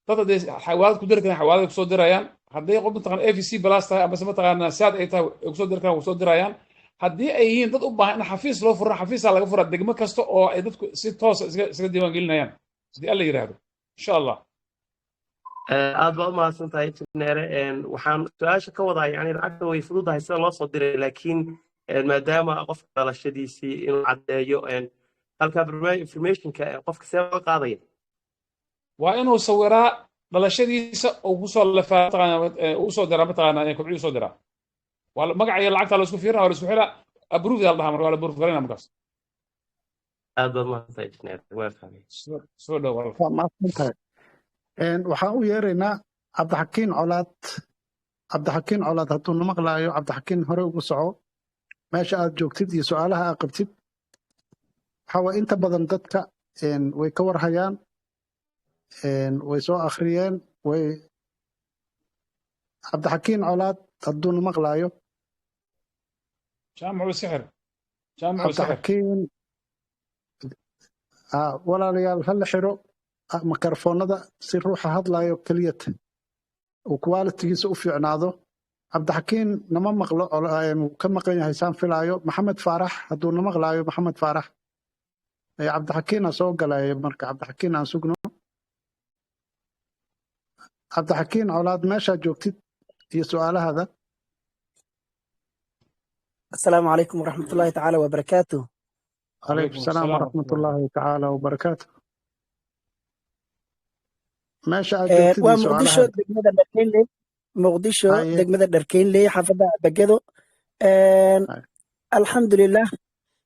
dad hadday xawaalad ku diri karaan xawaalad kusoo dirayaan hadday qof mataqaana AVC plus tahay ama mataqaana saad ay tahay kusoo diri karaan kusoo dirayaan haddii ay yihiin dad u baahan in xafiis loo furo xafiisaa laga furaa degmo kasta oo ay dadku si toosa iskaga diiwaan gelinayaan sidii alla yidhaahdo insha allah aad baa u mahadsan tahay injineere waxaan su-aasha ka wadaa yani lacagta way fududahay sida loo soo diray laakiin maadaama qofka dhalashadiisii inuu caddeeyo halka informationka qofka see loo qaadaya waa inuu sawiraa dhalashadiisa oo kusoo lafaa usoo diraa mataqaana kobciyu usoo diraa waa magaca iyo lacagta la isku fiirina waa la isku xira approve la dhahaa marka waa la approve garayna markaas aad baad mahadsantahay injineer waa fahmay soo dhow waa mahadsantahay waxaan u yeeraynaa cabdixakiin colaad hadduu na maqlaayo cabdixakiin hore ugu soco meesha aad joogtid iyo su-aalaha aad qabtid waxaa waye inta badan dadka way ka warhayaan way soo akhriyeen cabdixakiin colaad hadduu na maqlaayo cabdixakiin walaalayaal hala xiro mikrofoonada si ruuxa hadlayo keliyata uu qualitigiisa u fiicnaado cabdixakiin nama maqlo wuu ka maqan yahay saan filaayo maxamed faarax hadduu na maqlaayo maxamed faarax cabdixakiina soo galaya marka cabdixakiin aan sugno cabdixakiin colaad meeshaa joogtid iyo su-aalahaada السلام عليكم ورحمة الله تعالى وبركاته. عليكم السلام ورحمة الله تعالى وبركاته. ماشي ومقدشو دقمدا دركين لي مقدشو دقمدا دركين لي حافظة بجدو الحمد لله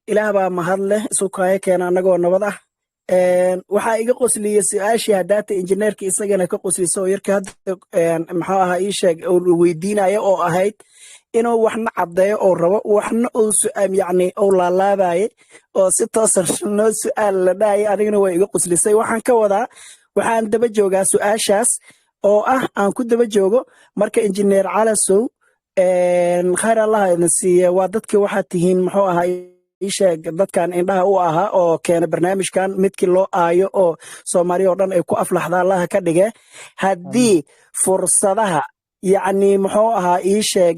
إله با مهرله سوكاي كان أنغو نوضع waxaa iga qosliyay su-aashii haddaata injineerka isagana ka qosliso yarka hadda maxuu ahaa ii sheeg oo weydiinaya oo ahayd inuu waxna caddeeyo oo rabo waxna uu yacni uu laalaabaye oo si toosan noo su-aal la dhahaya anigana waa iga qoslisay waxaan ka wadaa waxaan daba joogaa su-aashaas oo ah aan ku daba joogo marka injineer calasow khayr allaha idin siiye waa dadkii waxaad tihiin muxuu ahaa sheeg dadkan indhaha u ahaa oo keena barnaamijkan midkii loo aayo oo Soomaaliya oo dhan ay ku aflaxda allaha ka dhige haddii fursadaha yacni muxuu ahaa ii sheeg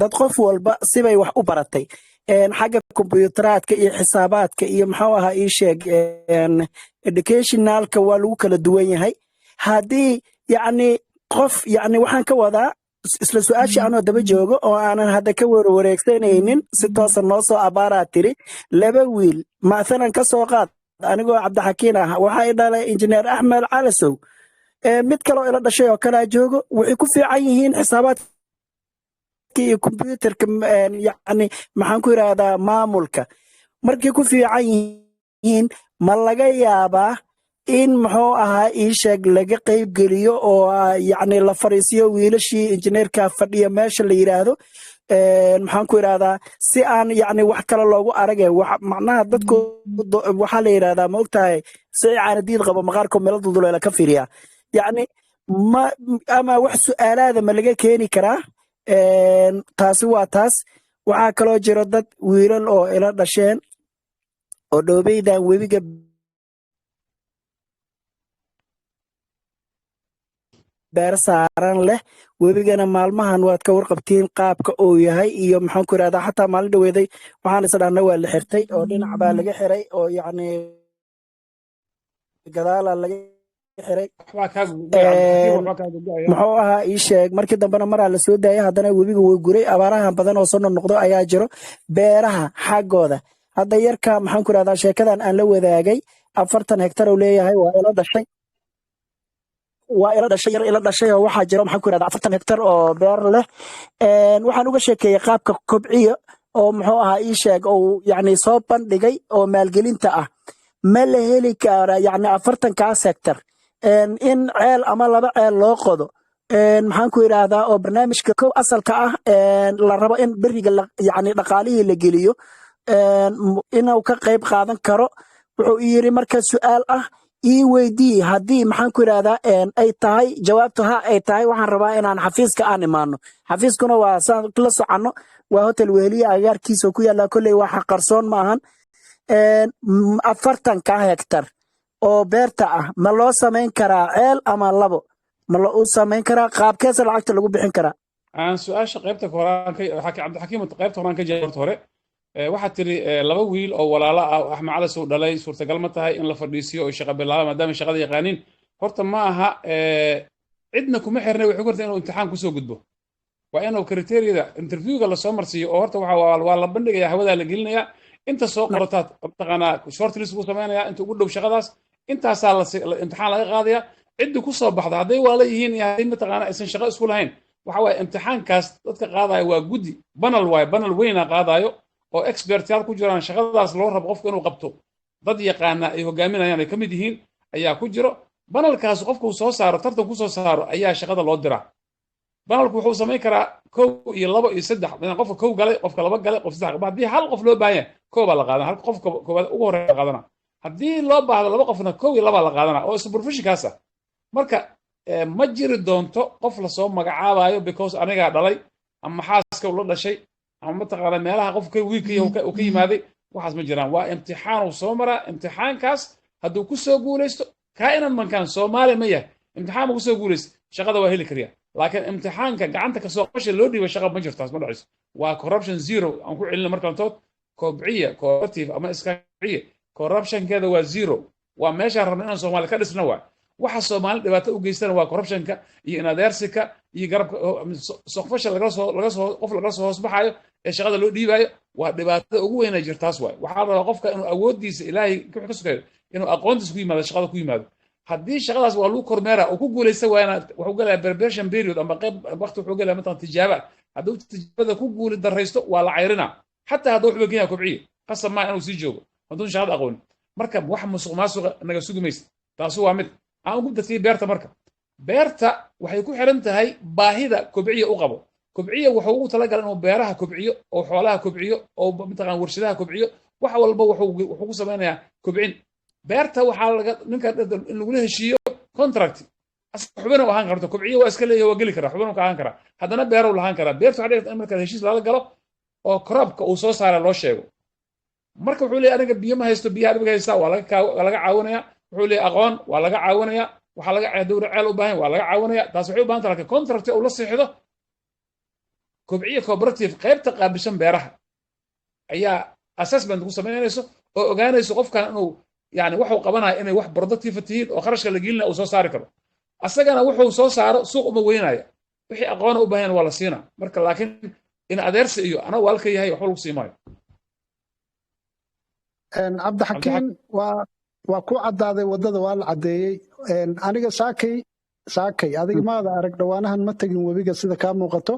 dad qof walba sibay wax u baratay xagga kombuyuuteraadka iyo xisaabaadka iyo muxuu ahaa ii sheeg educationalka waa lagu kala duwan yahay haddii yacni qof yacni waxaan ka wadaa isla su-aashii anoo daba joogo oo aanan hadda ka wareegsanaynin si toosan noo soo abaaraa tiri laba wiil maasalan ka soo qaad anigoo cabdixakiin ah waxaa i dhalay injineer axmed calasow mid kaloo ila dhashay oo kalaa joogo waxay ku fiican yihiin xisaabaadka iyo kombuyuutarka yacni maxaan ku yidhaahdaa maamulka markay ku fiican yihiin ma laga yaabaa in muxuu ahaa ii sheeg laga qayb geliyo oo yacni la fariisiyo wiilashii injineerka fadhiya meesha la yidhaahdo maxaan ku idhahdaa si aan yacni wax kale loogu arage macnaha dadku waxaa la yidhahdaa ma ogtahay si caanadiid qabo maqaarko meelo dulduleela ka fiiriya yacni ama wax su'aalaada ma laga keeni karaa taasi waa taas waxaa kaloo jiro dad wiilal oo ila dhasheen oo dhoobeydan webiga beer saaran leh webigana maalmahan waad ka warqabtiin qaabka uu yahay iyo maxaan ku idhahdaa xataa maalin dhaweeday waxaan is dhahna waa la xirtay oo dhinac baa laga xiray oo yacni gadaala laga xiray muxuu ahaa ii sheeg markii dambena maraa la soo daayay haddana webiga way guray abaarahan badan oo soo noqnoqdo ayaa jiro beeraha xaggooda hadda yarka maxaan ku idhahdaa sheekadan aan la wadaagay 40 hektar uu leeyahay waa ila dhashay yar ila dhashay oo waxaa jiro maxaan ku idhahdaa 40 hektar oo beer leh waxaan uga sheekeeyey qaabka kobciyo oo muxuu ahaa ii sheeg oo yacni soo bandhigay oo maalgelinta ah ma la heli kara yacni 40kaas hektar in ceel ama 2 ceel loo qodo maxaan ku idhahdaa oo barnaamijka kow asalka ah la rabo in beriga yacni dhaqaalihii la geliyo inuu ka qayb qaadan karo wuxuu yiri marka su'aal ah ii weydii haddii maxaan ku idhahdaa ay tahay jawaabtu ha ay tahay waxaan rabaa inaan xafiiska aan imaano xafiiskuna waa saan la soconno waa hotel weheliya agaarkiisa ku yaalla kolley waxa qarsoon ma ahan 40 hektar oo beerta ah ma loo samayn karaa ceel ama 2 ma loo samayn karaa qaabkeesa lacagta lagu bixin karaa aan su'aasha qaybta horaan ka cabdixakiim qaybta horaan ka jawaabta hore waxaad tiri 2 wiil oo walaalo ah axmed cali soo dhalay suurtagal ma tahay in la fadhiisiyo oo shaqo bilaabo maadaama shaqada yaqaaniin horta ma aha cidna kuma xirnay wuxuu kortay inuu imtixaan kusoo gudbo waa inuu kriteeriyada interviewga la soo marsiiyo oo horta waa la bandhigayaa hawadaa la gelinayaa inta soo qorataa mataqaanaa short list buu samaynayaa inta ugu dhow shaqadaas intaasaa imtixaan laga qaadayaa ciddi ku soo baxda hadday waala yihiin iyo hadday mataqaanaa aysan shaqo isku lahayn waxa waaye imtixaankaas dadka qaadaya waa guddi banal waaye banal weynaa qaadayo oo expertyaal ku jiraan shaqadaas loo rabo qofku inuu qabto dad yaqaana ay hogaaminayaan ay ka mid yihiin ayaa ku jiro banalkaas qofku soo saaro tartan ku soo saaro ayaa shaqada loo diraa banalku wuxuu samayn karaa 1 iyo 2 iyo 3 qofka 1 galay qofka 2 galay qof 3 haddii hal qof loo baahan yahay 1 baa la qaadana hal qofka koowaad ugu horeeya la qaadana haddii loo baahdo 2 qofna 1 iyo 2 la qaadana oo supervisionkaas ah marka ma jiri doonto qof la soo magacaabayo because aniga dhalay ama xaaska ula dhashay ama mataqaana meelaha qofka wiilkii uu ka yimaaday waxaas ma jiraan waa imtixaan uu soo maraa imtixaankaas hadduu ku soo guulaysto kaa'inan mankaan Soomaali ma yahay imtixaan ku soo guulaysto shaqada waa heli kariya laakiin imtixaanka gacanta ka soo qashay loo dhiibay shaqa ma jirtaas ma dhacayso waa corruption zero aan ku celin markaan kobciya cooperative ama iskaciya corruptionkeeda waa zero waa meesha rabna inaan Soomaali ka dhisno waxa Soomaali dhibaato u geystana waa corruptionka iyo inadeersika iyo garabka soqfasha laga soo hoos baxayo ee shaqada loo dhiibayo waa dhibaatada ugu weyn ee jirtaas waxaa rabaa qofka inuu awoodiisa ilaahay ka sugayo inuu aqoontiisa ku yimaado shaqada ku yimaado haddii shaqadaas waa lagu kormeera oo ku guulaysta waana wuxuu galayaa preparation period ama qayb waqti wuxuu galayaa matan tijaaba hadduu tijaabada ku guuli daraysto waa la cayrina xataa hadduu wuxuu keenyaa kobciye qasab ma inuu sii joogo hadduu shaqada aqoon marka wax musuqmaasuqa naga sugi maysa taasi waa mid aan ugu dadkii beerta marka beerta waxay ku xiran tahay baahida kobciye u qabo kobciye wuxuu ugu talagalay inuu beeraha kobciyo oo xoolaha kobciyo oo mataqaan warshadaha kobciyo wax walba wuxuu ku samaynayaa kobcin beerta waxaa laga ninka in lagu heshiiyo contract xubin u ahaan karto kobciye waa iska leeyahay waa geli karaa xubin ka ahaan karaa haddana beero u lahaan karaa beertu waxay in marka heshiis lala galo oo crop-ka uu soo saara loo sheego marka wuxuu leeyahay aniga biyo ma haysto biyaha adiga haysta waa laga caawinayaa wuxuu leeyahay aqoon waa laga caawinayaa waxaa laga dowra ceel u baahan waa laga caawinayaa taas waxay u baahan tahay contract uu la saxiixdo kobciye cooperative qaybta qaabilsan beeraha ayaa assessment ku samaynayso oo ogaanayso qofkan inuu yani wuxuu qabanayo inay wax productive tihiin oo kharashka la gelina uu soo saari karo asagana wuxuu soo saaro suuq uma weynaya wixii aqoon u baahan waa la siina marka laakiin in adeersi iyo ana walka yahay wax lagu siimayo cabdixakiim waa ku caddaaday waddada waa la caddeeyey aniga saakay adiga maada arag dhawaanahan ma tegin webiga sida kaa muuqato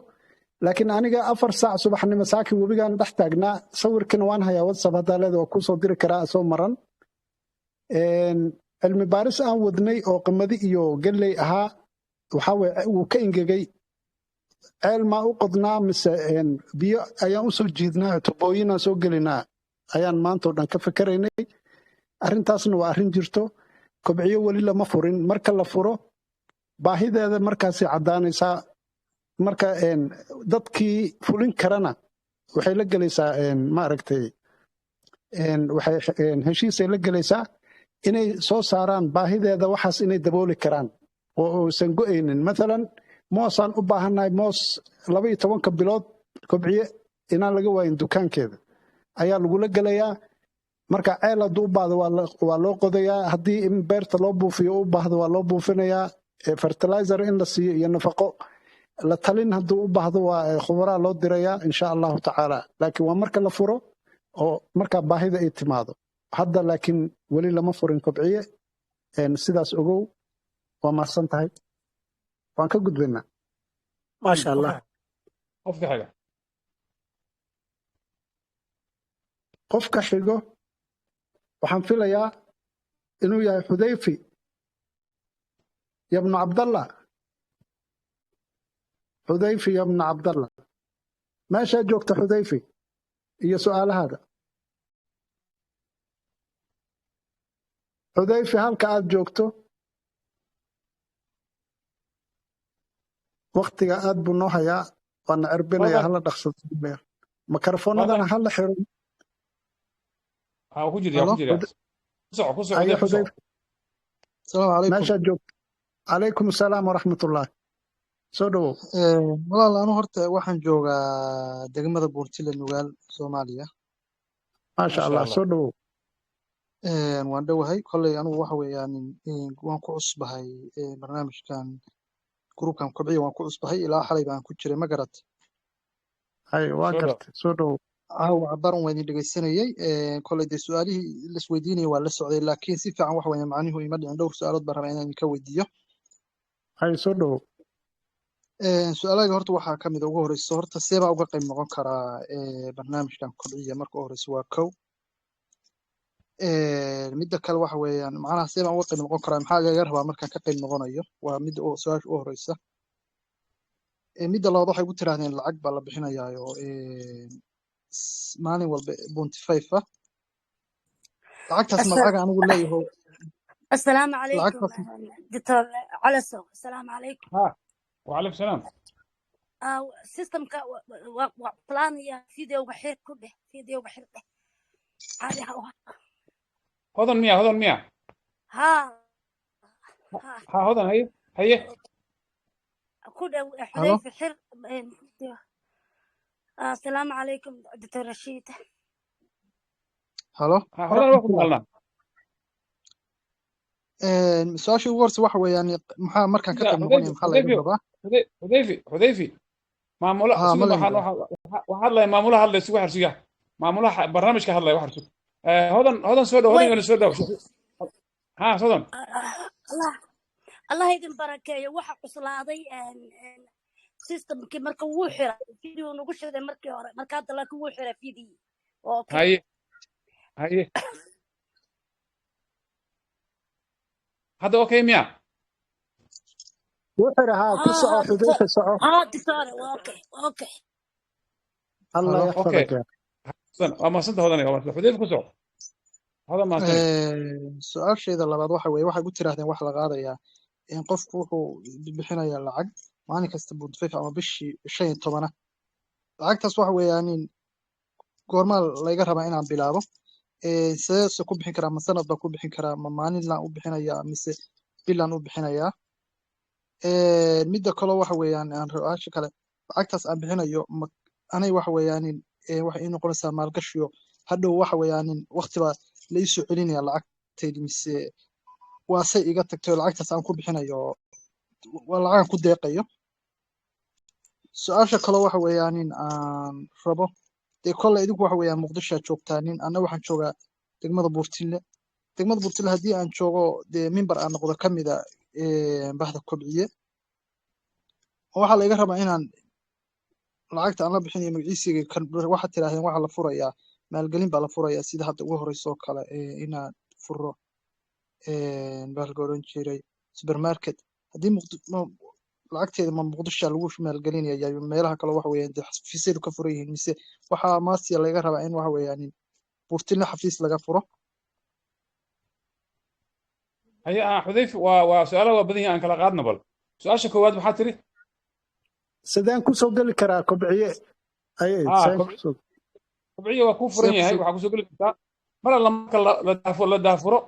laakiin aniga 4 saac subaxnimo saakay webigaan dhex taagnaa sawirkana waan hayaa whatsapp haddaa leeda waa kuu soo diri karaa asoo maran cilmi baaris aan wadnay oo qamadi iyo galley ahaa waxaa weye wuu ka ingegay. ceel maa u qodnaa mise biyo ayaan u soo jiidnaa tubooyinaan soo gelinaa ayaan maanta oo dhan ka fikeraynay. arrintaasna waa arrin jirto. kobciyo weli lama furin. marka la furo baahideeda markaasay caddaanaysaa. marka dadkii fulin karana waxay la gelaysaa maaragtay waxay heshiisay la gelaysaa inay soo saaraan baahideeda waxaas inay dabooli karaan oo uusan go'aynin. maalan moosaan u baahannahay moos 12 bilood kobciye inaan laga waayin dukaankeeda ayaa lagula gelayaa. marka ceel hadduu u baahdo waa loo qodayaa. haddii in beerta loo buufiyo u baahdo waa loo buufinayaa. fertilizer in la siiyo iyo nafaqo la talin hadduu u baahdo waa khubaraa loo dirayaa insha allahu tacaala. laakiin waa marka la furo oo markaa baahida ay timaado. hadda laakiin weli lama furin kobciye. sidaas ogow. waa mahadsan tahay. waan ka gudbaynaa. maasha allah. qofka xiga qofka xigo waxaan filayaa inuu yahay xudayfi yabnu cabdallah. xudayfi yabnu cabdallah, meeshaa joogta xudayfi iyo su'aalahaada. xudayfi halka aad joogto waktiga aad buu noo hayaa. waana cerbinaya hala dhaqsado. makarafoonadana hala xiro. ku jira ayo xudayfi السلام عليكم. meeshaa joogto. calaykum asalaam waraxmatullaah. soo dhawow. walaal anu horta waxaan joogaa degmada Puntland Nugaal Soomaaliya. maasha allah. soo dhawow. waan dhowahay kolley anigu waxa weeyaan waan ku cusbahay barnaamijkan gruupkan kobciya waan ku cusbahay ilaa xalay baan ku jiray ma garat. hay waa gartay. soo dhawow. cabaran waan idin dhegeysanayay kolley dee su-aalihii la isweydiinayay waa la socday laakiin si fiican wax weeyaan macnihu ima dhicin dhowr su-aalood baan rabaa inaan idinka weydiiyo. hay soo dhawow. su-aalahayga horta waxaa ka mid ugu horeyso horta seebaa uga qayb noqon karaa barnaamijkan kobciya marka u horeyso waa kow. midda kale waxa weeyaan macnaha seebaan uga qayb noqon karaa maxaa laga rabaa markaan ka qayb noqonayo waa midda su-aasha u horeysa. midda labaad waxay ku tiraahdeen lacag baa la bixinayaayo maalin walba 25 ah lacagtaas ma lacag anigu leeyahay. السلام عليكم lacagtaas دكتور علسو. السلام عليكم. وعليكم السلام. سيستم بلان يا فيديو بحير كله فيديو بحير هذه هذا مية ها هذا هي كله الو حذيفة حر. السلام عليكم دكتور رشيد. halo هذا الوقت مغلنا su-aasha ugu horeysa waxa weeyaan maxaa markaan ka qayb noqonaya maxaa laga rabaa. حذيفي maamula ها sida ma waxaan hadlaya maamulaha hadlay sugu xarsiga maamulaha barnaamijka hadlay wax xarsiga hodan soo dhaw وين hodan soo dhaw ha sodan الله الله يدين بركة وحى قصلاضي سيستم كي مركا وحرة فيديو نقول شيء مركا مركا لك وحرة فيديو. أوكي. هاي هذا اوكي ميا wuxuu ahaa ku soco xudayfi soco. دكتور اوكي. allah halo اوكي yaxfadaka. ما صدق هذا حذيفه كسو هذا ما سنه su-aasheeda labaad waxa weeye waxay ku tiraahdeen wax la qaadayaa in qofku wuxuu bixinayaa lacag maalin kasta 25 ama bishii 15 lacagtaas waxa weeyaan in goorma laga rabaa inaan bilaabo sidee ku bixin karaa ma sanad baa ku bixin karaa ma maalin laan u bixinayaa mise bilaan u bixinayaa. midda kale waxa weeyaan aan su-aasha kale lacagtaas aan bixinayo anay waxa weeyaan waxay ii noqonaysaa maalgashiyo hadhow waxa weeyaan waqti baa la ii soo celinaya lacagtaydi mise waa say iga tagtay oo lacagtaas aan ku bixinayo waa lacag aan ku deeqayo. su-aasha kale waxa weeyaan aan rabo dee kolley idinku waxa weeyaan muqdisho aad joogtaanin anna waxaan joogaa degmada Buurtile haddii aan joogo dee mimbar aan noqdo ka mid a bahda kobciye waxaa laga rabaa inaan lacagta aan la bixinayo magaciisiga waxaad tidhaahdeen waxaa la furayaa maalgelin baa la furayaa sida hadda ugu horeysa oo kale inaan furo bahalka oran jiray supermarket haddii lacagteeda ma muqdisho lagu maalgelinaya meelaha kale waxa weeyaan dee xafiisyadu ka furan yihiin mise waxaa maasiya laga rabaa in waxa weeyaan buurtino xafiis laga furo هي حذيفة وسؤالها وبديه أن كلا قادنا بل سؤال شكوات بحاتري sideen ku soo geli karaa kobciye kobciye waa kuu furan yahay waxaa kusoo geli kartaa mar alla marka la daafuro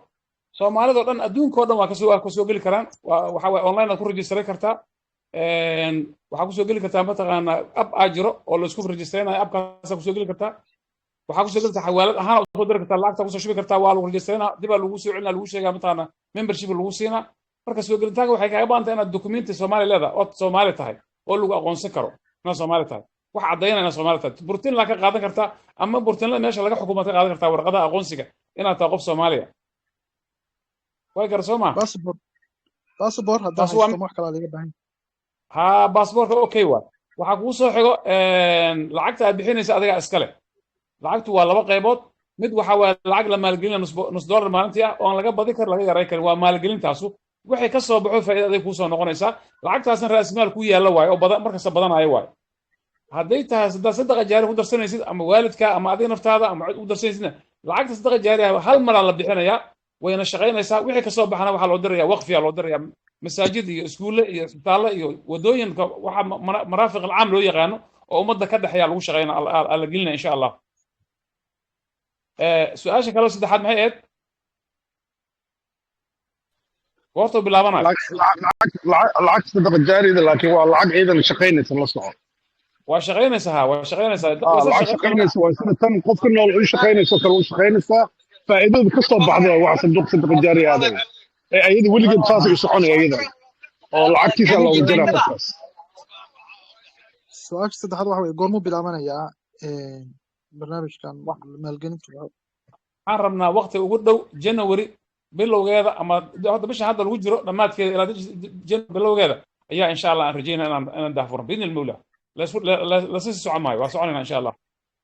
soomaalida oo dhan adduunka oo dhan waa kusoo geli karaan waxa waye online aad ku registray kartaa waxaa kusoo geli kartaa mataqaana app aa jiro oo la isku registraynayo appkaasa kusoo geli kartaa waxaa kusoo geli kartaa xawaalad ahaan soo diri kartaa lacagta kusoo shubi kartaa waa lagu registraynaa dibaa lagu soo celinaa lagu sheegaa mataqaana membership lagu siinaa marka soo gelitaanka waxay kaaga baahan tahay inaad documenti Soomaali leedahay oo Soomaali tahay oo lagu aqoonsan karo inaad Soomaali tahay wax caddaynaya inaad Soomaali tahay burtiin la ka qaadan kartaa ama burtiin la meesha laga xukumo ka qaadan kartaa warqada aqoonsiga inaad tahay qof Soomaaliya way garsooma passport hadda haysto wax kala laga baahan ha passport okay waxa kugu soo xigo lacagta aad bixinaysa adiga iskale lacagtu waa laba qaybood mid waxa waa lacag la maalgelin nus dollar maalintii ah oo laga badi kar laga yaray kar waa maalgelintaasu waxay ka soo baxo faa'iido ku soo noqonaysa lacagtaasna raas maal ku yaala waayo oo badan marka badanayo waayo hadday tahay sadaqa jaari ku darsanaysid ama waalidka ama adiga naftaada ama cid u darsanaysid lacagta sadaqa jaari hal mar la bixinaya wayna shaqaynaysaa wixii ka soo baxana waxa loo diraya waqfiya loo diraya masaajid iyo iskuulle iyo isbitaalle iyo wadooyinka waxa maraafiq alcaam loo yaqaano oo ummadda ka dhaxaya lagu shaqaynaa alla gelina insha Allah su-aasha kale saddexaad maxay ahayd goortuu bilaabanayo lacag sadaqa jaarida laakiin waa lacag ciidan shaqaynaysa la soco waa shaqaynaysaa waa shaqaynaysaa lacag shaqaynaysa waa sida tan qofka nool u shaqaynayso kale u shaqaynaysaa faa'iidada ka soo baxday waa sanduuq sadaqa jaariya adag ee ayada weligeed saas u soconaya iyada oo lacagtiisa loogu jira qofkaas su-aasha saddexaad waxa weeye goormuu bilaabanayaa barnaamijkan maalgelintu waxaan rabnaa waqti ugu dhow January bilowgeeda ama hadda bisha hadda lagu jiro dhamaadkeeda ilaa January bilowgeeda ayaa insha Allah aan rajeynaa inaan daafuro bidin ilmawla la sii soconayo waa soconayna insha Allah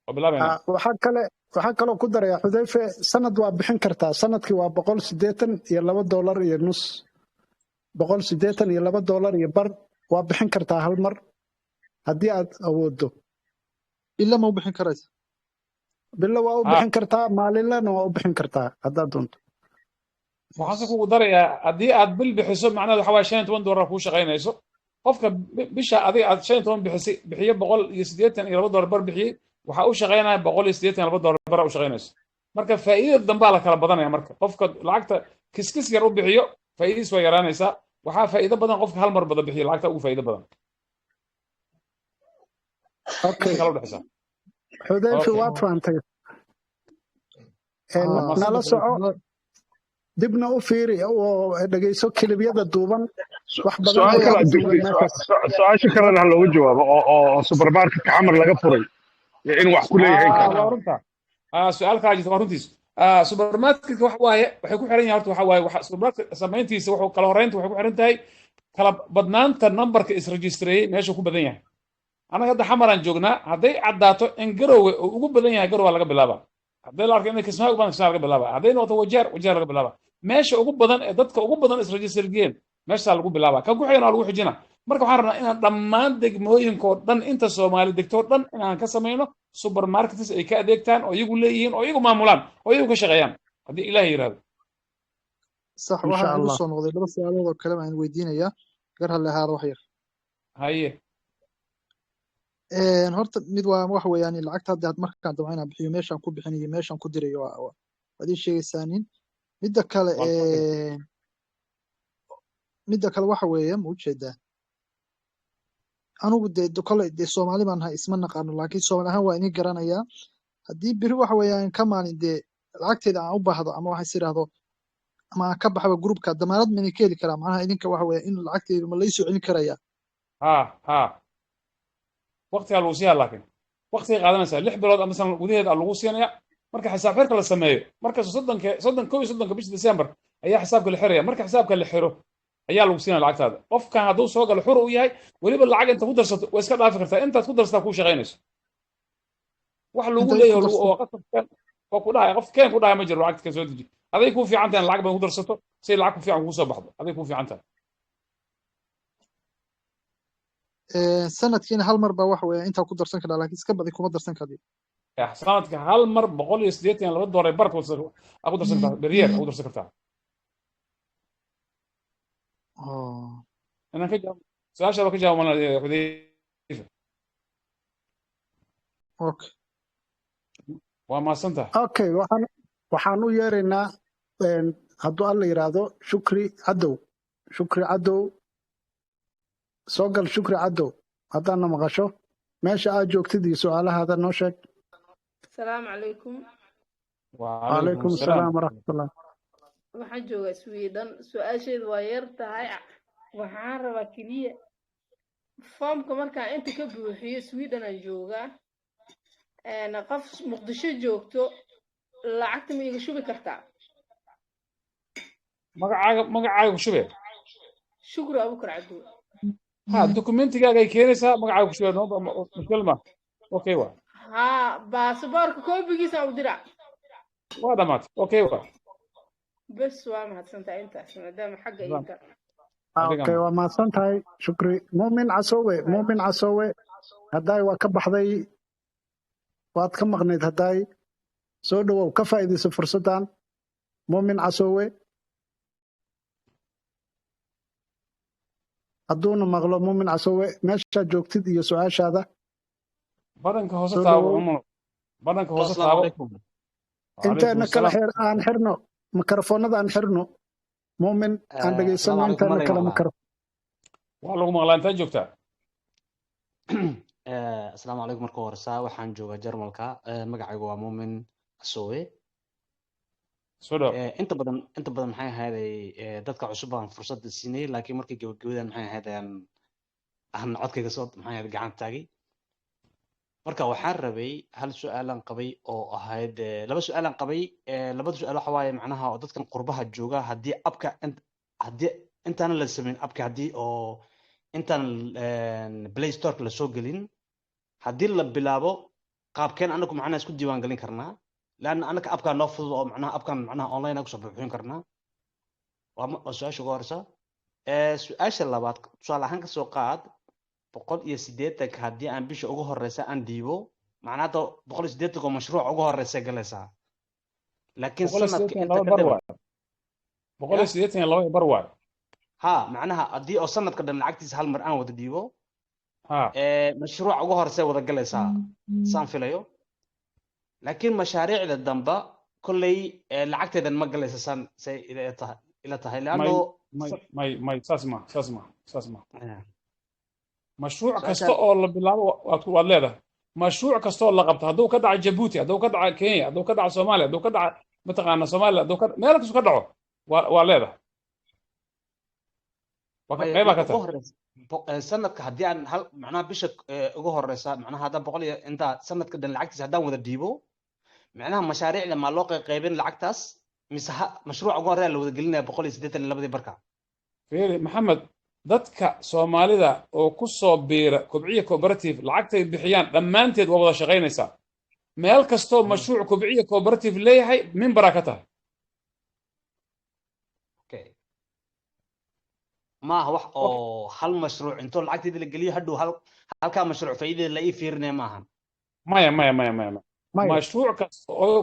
وبالله waxaa kaloo ku daraya Xudayfe sanad waa bixin kartaa sanadkii waa $182 iyo nus $182 iyo bar waa bixin kartaa hal mar haddii aad awoodo illa ma u bixin karaysa bilo waa u bixin kartaa maalinlana waa u bixin kartaa haddaad doonto waxaan kugu darayaa haddii aad bil bixiso macnaheedu waxa waaye $15 kuu shaqaynayso qofka bisha adiga aad $15 bixiye $182 bar bixiyey waxa uu shaqaynaya $182 bar u shaqaynayso marka faa'iidada dambe la kala badanaya marka qofka lacagta kiskis yar u bixiyo faa'iidadiis waa yaraanaysaa waxaa faa'iido badan qofka hal mar badan bixiyo lacagta ugu faa'iido badan okay Xudayfe waad fahantay nala soco dibna u fiiri oo dhageyso kilibyada duuban wax badan su-aasha kalena ha looga jawaabo oo supermarketka camal laga furay in wax ku leeyahay su-aalkaa jirta waa runtiis supermarketka wax waaye waxay ku xiran yahay horta waxa waaye supermarket samayntiisa wuxuu kala horeynta waxay ku xiran tahay kala badnaanta numberka isregistreyey meeshuu ku badan yahay anaga hadda xamaraan joognaa hadday caddaato in garowe uu ugu badan yahay garowa laga bilaaba hadday la arko inay kismaayo ugu badan kismaayo laga bilaaba hadday noqoto wajeer laga bilaaba meesha ugu badan ee dadka ugu badan isregistrgeen meeshaa lagu bilaaba kan ku xigana lagu xijina marka waxaan rabnaa inaan dhammaan degmooyinkoo dhan inta Soomaali degtoo dhan inaan ka samayno supermarkets ay ka adeegtaan oo iyagu leeyihiin oo iyagu maamulaan oo iyagu ka shaqeeyaan haddii ilaahay yiraahdo sax waxaan ugu soo noqday laba su'aalood oo kale aan weydiinayaa gar hal ahaado wax yar haye horta mid waa wax weeyaan lacagta hadda markaan dabcan inaan bixiyo meeshaan ku bixinayo meeshaan ku dirayo waad ii sheegaysaanin midda kale waxa weeye ma ujeedaa anugu dee kole dee Soomaali baan nahay isma naqaano laakiin Soomaali ahaan waa inii garanayaa haddii biri waxa weeyaan ka maalin dee lacagteeda aan u baahdo ama waxay sidhaahdo ama aan ka baxaba groupka damaanad ma ka heli karaa macnaha idinka waxa weeye in lacagteedu ma laysoo celin karayaa ha waqtiga lagu siiyaa laakiin waqtiga qaadanaysa 6 bilood ama sanad gudaheed lagu siinaya marka xisaab xirka la sameeyo marka 30 bisha December ayaa xisaabka la xiraya marka xisaabka la xiro ayaa lagu siinaya lacagtaada qofkan hadduu soo galo xur u yahay waliba lacag inta ku darsato way iska dhaafi kartaa intaad ku darsataa ku shaqaynayso wax lagu leeyahay oo qasabkan oo ku dhahay qof keen ku dhahay ma jiro lacagta ka soo deji aday ku fiican tahay lacag badan ku darsato si lacag ku fiican kugu soo baxdo aday ku fiican tahay sanadkiina hal mar baa waxa weeye intaa ku darsan karaa laakiin iska badi kuma darsan kadib sanadka hal mar $182 barka aad ku darsan kartaa beryeer aad ku darsan kartaa inaan ka jawaab su-aashaada ka jawaab xudayfa okay waa mahadsantahay okay waxaan u yeeraynaa hadduu alla yiraahdo shukri cadow soo gal shukri cadow haddaadna maqasho meesha aad joogtid iyo su-aalahaada noo sheeg السلام عليكم calaykum asalaam waraxmatullah waxaan joogaa Sweden su-aasheedu waa yar tahay waxaan rabaa kaliya foomka markaan inta ka buuxiyo Sweden aan joogaa qof Muqdisho joogto lacagta ma iga shubi kartaa magacaaga ku shubee shukri abukar cadow ha dokumentigaga ay keenaysaa magacaaga ku shubee mushkil ma okay waa ها باسبورك كوبيجي ساودرا waa dhamaatay okay waa بس وما هتسنت انت ما دام حق انت okay waa mahadsan tahay shukri muumin casowe haddaay waa ka baxday waad ka maqnayd haddaay soo dhawow ka faa'iidayso fursaddan muumin casowe hadduuna maqlo muumin casowe meeshaad joogtid iyo su-aashaada badanka hoose taabo inteena kala aan xirno mikrofoonada aan xirno muumin aan dhegaysano inteena kala mikrofon waa lagu maqlaa intaa joogtaa asalaamu calaykum marka horesa waxaan joogaa jarmalka magacaygu waa muumin casowe inta badan maxay ahayday dadka cusub baan fursad siinay laakiin markii gabagabadan maxay ahayday aan codkayga soo maxay ahayday gacanta taagay marka waxaan rabay hal su'aalan qabay oo ahayd laba su'aalan qabay labada su'aal waxa waaye macnaha oo dadkan qurbaha jooga haddii abka haddii intaan la sameyn abka haddii oo intaan play store la soo gelin haddii la bilaabo qaabkeen anagu macnaha isku diiwaan gelin karnaa laana anaka abka noo fudud oo macnaha abkan macnaha online ku soo buuxin karnaa waa su'aasha ugu horeysa su'aasha labaad tusaale ahaan ka soo qaad 180 haddii aan bisha ugu horeysa aan dhiibo macnaha 180 oo mashruuc ugu horeysa galaysaa laakiin sanadka inta ka dib 182 bar waay ha macnaha haddii oo sanadka dhan lacagtiisa hal mar aan wada dhiibo mashruuc ugu horeysa wada galaysaa saan filayo laakiin mashaariicda damba kolley lacagteedan ma galaysa san say ila tahay laano may saas ma mashruuc kasta oo la bilaabo waad leedahay mashruuc kasta oo la qabto hadduu ka dhaco Djibouti hadduu ka dhaco Kenya hadduu ka dhaco Soomaaliya hadduu ka dhaco mataqaana Soomaaliya hadduu ka meel kasta ka dhaco waa leedahay qayba ka tahay sanadka haddii aan hal macnaha bisha ugu horeysa macnaha hadda 100 inta sanadka dhan lacagtiisa haddaan wada dhiibo macnaha mashaariicda ma loo qaybin lacagtaas mise mashruuc ugu horeeya la wada gelinaya 182 barka fiiri maxamed dadka Soomaalida oo ku soo biira kobciye cooperative lacagtay bixiyaan dhammaanteed waa wada shaqaynaysaa meel kastoo mashruuc kobciye cooperative leeyahay member ka tahay okay ما هو هل مشروع انتو لعقتي اللي قليه هدو هل كان مشروع فايدة لا يفيرني معها ما مشروع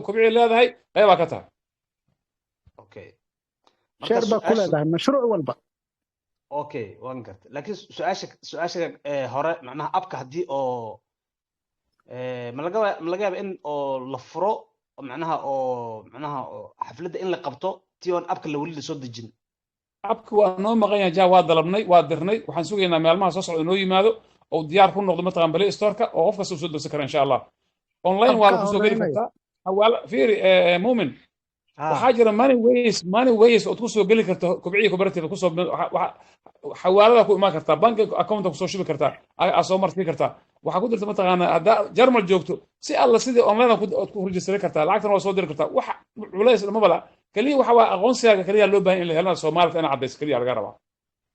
كبير لا هاي غير كتها اوكي شربة كلها مشروع والبا اوكي وانقرت لكن سؤالك هراء معناها ابقى هدي او ملقى ان او لفرو معناها حفلة ان لقبته تيون ابقى اللي ولي سود الجن abka waa noo maqan yahay jaa waa dalabnay waa dirnay waxaan sugaynaa maalmaha soo socda inoo yimaado oo diyaar ku noqdo mataqaan play store-ka oo qof kasta soo dirsan kara insha Allah online waa ku soo geli kartaa hawaala fiiri muumin waxaa jira money ways oo ku soo geli karto kobciye cooperative ku soo xawaalada ku imaan kartaa bank account ku soo shubi kartaa soo marti kartaa waxaa ku dirta mataqaan hadda Jarmal joogto si alla sidii online ku register kartaa lacagtana waa soo diri kartaa wax culays ma bala كليه وحوا أغنسيا كليه لو بين اللي هلا سومالك أنا عديس كليه على جربا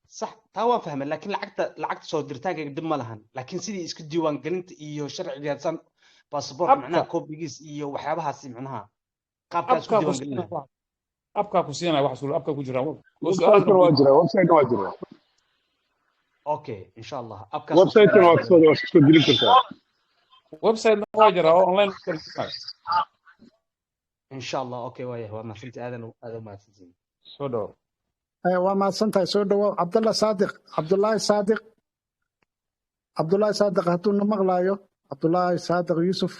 صح تاوان فهم لكن لعقت صدرتاك قدم لهن لكن سيدي اسكت ديوان قلنت إيو شرع جالسان باسبور معناها كوبيجيس إيو وحيابها سي معناها قاب كاس ديوان قلنا abkaa ku siinaya wax suul abkaa ku jira oo website su'aalaha waa jira website waa jira okay insha allah abkaas website waa soo gelin kartaa website waa jira oo online insha allah okay waaya waa mahadsantii aadan mahadsantiin soo dhawo waa mahadsantahay soo dhawow cabdullaahi saadiq hadduu na maqlaayo cabdullaahi saadiq yuusuf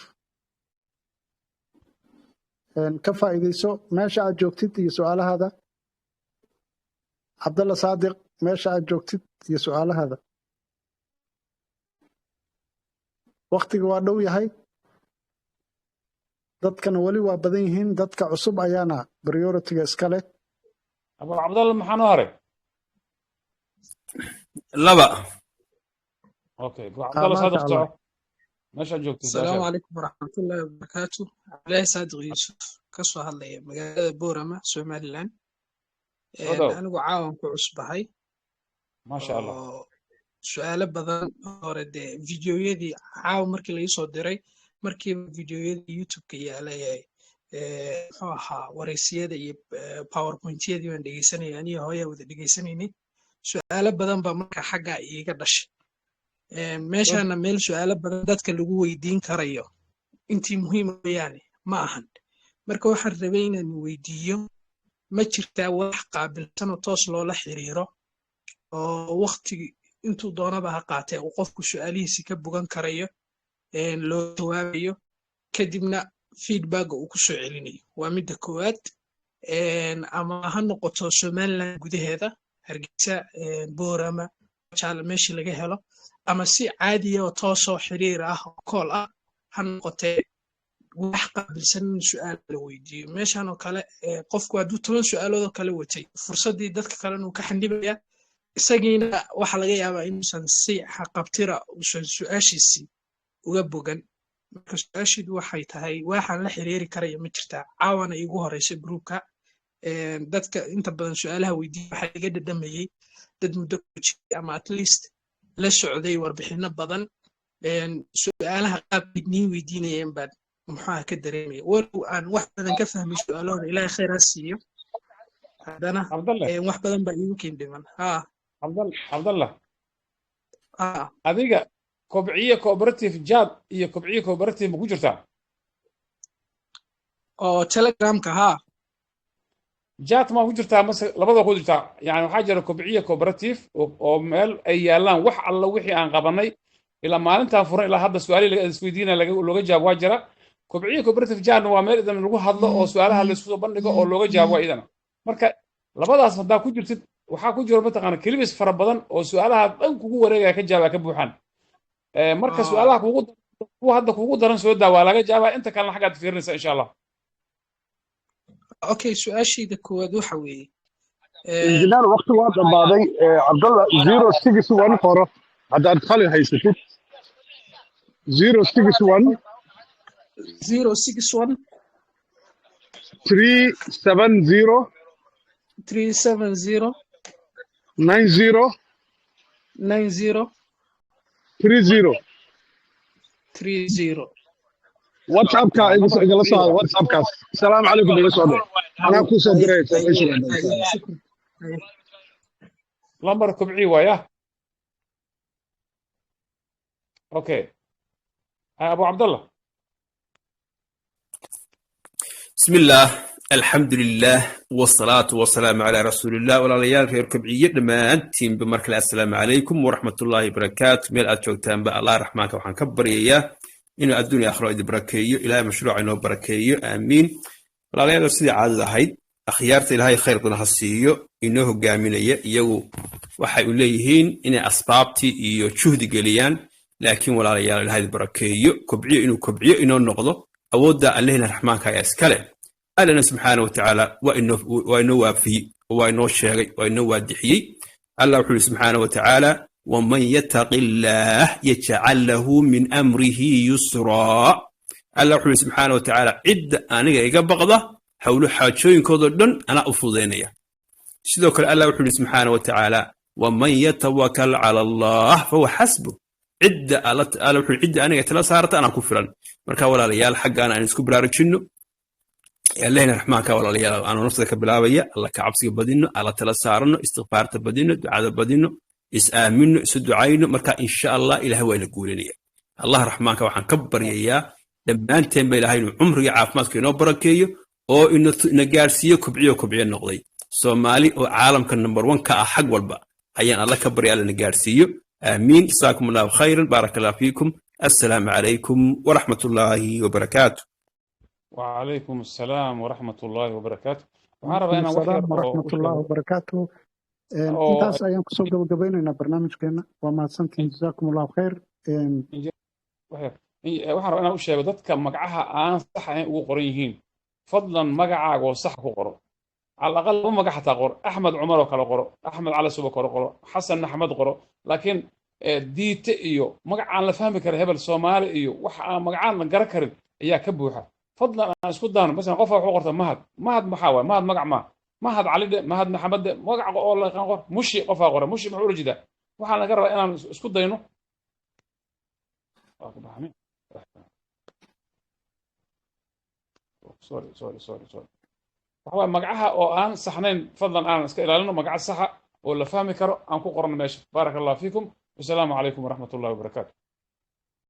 ka faa'iidayso meesha aad joogtid iyo su'aalahaada cabdalla saadiq meesha aad joogtid iyo su'aalahaada waktiga waa dhow yahay dadkana weli waa badan yihiin dadka cusub ayaana prioritiga iska leh abu cabdalla maxaa noo haray laba okay abu cabdalla saadiq soco meesha aad joogtid السلام عليكم ورحمة الله وبركاته عليه صادق يوسف كسو هاللي مقالة بورما سومالي لان أنا عاون كعصبهاي ما شاء الله سؤال بدن هورد فيديو يدي عاون مركي اللي يصور ديري مركي فيديو يدي يوتيوب كي علي وريسيادة باوربوينت يدي وان ديجيساني يعني هويا وذا ديجيسانيني سؤال بدن بمركا حقا يقدش meeshaana meel su'aalo badan dadka lagu weydiin karayo intii muhiim yaani ma ahan marka waxaan rabay inaan weydiiyo ma jirtaa wax qaabilsan oo toos loola xiriiro oo waqti intuu doonaba ha qaatee uu qofku su'aalihiisa ka bogan karayo loo jawaabayo kadibna feedback uu ku soo celinayo waa midda koowaad ama ha noqoto Somaliland gudaheeda Hargeysa Boorama jaal meeshii laga helo ama si caadi ah oo toos oo xiriir ah oo call ah han noqotee wax qaabilsan su'aal la weydiiyo meeshan oo kale qofku hadduu 10 su'aalood oo kale watay fursadii dadka kale inuu ka xandhibaya isagiina waxa laga yaabaa inuusan si xaqabtira uusan su'aashiisi uga bogan marka su'aashidu waxay tahay waxaan la xiriiri karaya ma jirtaa caawana igu horeysay groupka dadka inta badan su'aalaha weydiiyo waxa iga dhadhamayay dad muddo ku jiray ama at least la socday warbixino badan su'aalaha qaabkii weydiinayeen baan maxaa ka dareemay walow aan wax badan ka fahmay su'aalahooda ilaahay khayr ha siiyo haddana wax badan baa iigu keen dhiman cabdallah adiga kobciye cooperative jad iyo kobciye cooperative ma ku jirtaa oo telegramka jad ma ku jirtaa mase labada ku jirtaa yani waxaa jira kobciye cooperative oo meel ay yaalaan wax alla wixii aan qabanay ilaa maalintaan furan ilaa hadda su'aalihi laga isweydiinaya looga jawaab waa jira kobciye cooperative jadna waa meel idan lagu hadlo oo su'aalaha la isku soo bandhigo oo looga jawaab waa idana marka labadaas haddaa ku jirtid waxaa ku jiro mataqaana kelibis fara badan oo su'aalaha dhan kugu wareegaya ka jawaaba ka buuxaan marka su'aalaha kugu hadda kugu daran soo daa waa laga jawaabaa inta kalena xaggaad fiirinaysa insha allah okay su'aashayda koowaad waxa weeye injineer waqti waa dhammaaday cabdalla 061 hore haddaad qalin haysatid 061 061 370 370 90 90 30 30 WhatsApp-ka igala soo hada WhatsApp-kaas asalaamu calaykum iga soo dhig anaa ku soo diray lambar kobci waaya okay abu cabdallah bismillaah alxamdulilaah wasalaatu wasalaamu calaa rasuulillaah walaalayaal reer kobciye dhammaantiinba markale assalaamu calaykum waraxmatullaahi barakaatu meel aad joogtaanba allah raxmaanka waxaan ka baryayaa inuu adduunya aakhiro idin barakeeyo ilaahay mashruuca inoo barakeeyo aamiin walaalayaal sidii caadada ahayd akhyaarta ilaahay khayr badan ha siiyo inoo hogaaminaya iyagu waxay u leeyihiin inay asbaabtii iyo juhdi geliyaan laakiin walaalayaal ilaahay barakeeyo kobciyo inuu kobciyo inoo noqdo awoodda allahina raxmaanka ayaa iskale allana subxaana watacaala waa inoo waafiyey waa inoo sheegay waa inoo waadixiyey allah wuxuu yidhi subxaana watacaala ومن يتق الله يجعل له من أمره يسرا الله سبحانه وتعالى عد أنا إيجا بقضة حول حاجوين كودن أنا أفضينيا سيدوك الله سبحانه وتعالى ومن يتوكل على الله فهو حسبه عد الله عد أنا يتلا صارت أنا كفرا مركا ولا ليال حق أنا نسكو برارجنو allahina raxmaanka walaalayaal aanu naftada ka bilaabaya alla ka cabsiga badino alla tala saarano istikfaarta badino ducada badino is aamino isu ducayno marka insha allah ilaahay waa ina guulinaya allah raxmaanka waxaan ka baryayaa dhammaanteen ba ilaahay inuu cumriga caafimaadka inoo barakeeyo oo ina gaarsiiyo kobciyo noqday soomaali oo caalamka number 1 ka ah xag walba ayaan alla ka barya alla ina gaarsiiyo aamiin jazaakum allahu khayran baarakallahu fiikum assalaamu calaykum waraxmatullaahi wabarakaatu وعليكم السلام ورحمة الله وبركاته waxaan وعليكم rabaa inaan wax السلام yar oo ورحمة u الله sheego وبركاته oo intaas ayaan kusoo gabagabaynaynaa barnaamijkeena waa mahadsantihiin jazaakum allahu khayr waxaan rabaa inaan u sheego dadka magacaha aan sax ahayn ugu qoran yihiin fadlan magacaaga oo sax ku qoro على الأقل لو magac xataa qoro axmed cumar oo kale qoro axmed cali suba kale qoro xasan axmed qoro laakiin diite iyo magac aan la fahmi karin hebel soomaali iyo wax aan magacaan la garan karin ayaa ka buuxa fadlan aan isku daano masalan qof wuxuu qorta mahad maxaa waay mahad magac ma mahad cali de mahad maxamed de magac oo la yaqaan qor mushi qofaa qora mushi muxuu ula jeedaa waxaan laga rabaa inaan isku dayno sorry waxaa magacaha oo aan saxnayn fadlan aan iska ilaalino magaca saxa oo la fahmi karo aan ku qorno meesha baaraka allah fiikum wasalaamu calaykum waraxmat ullahi wabarakaatu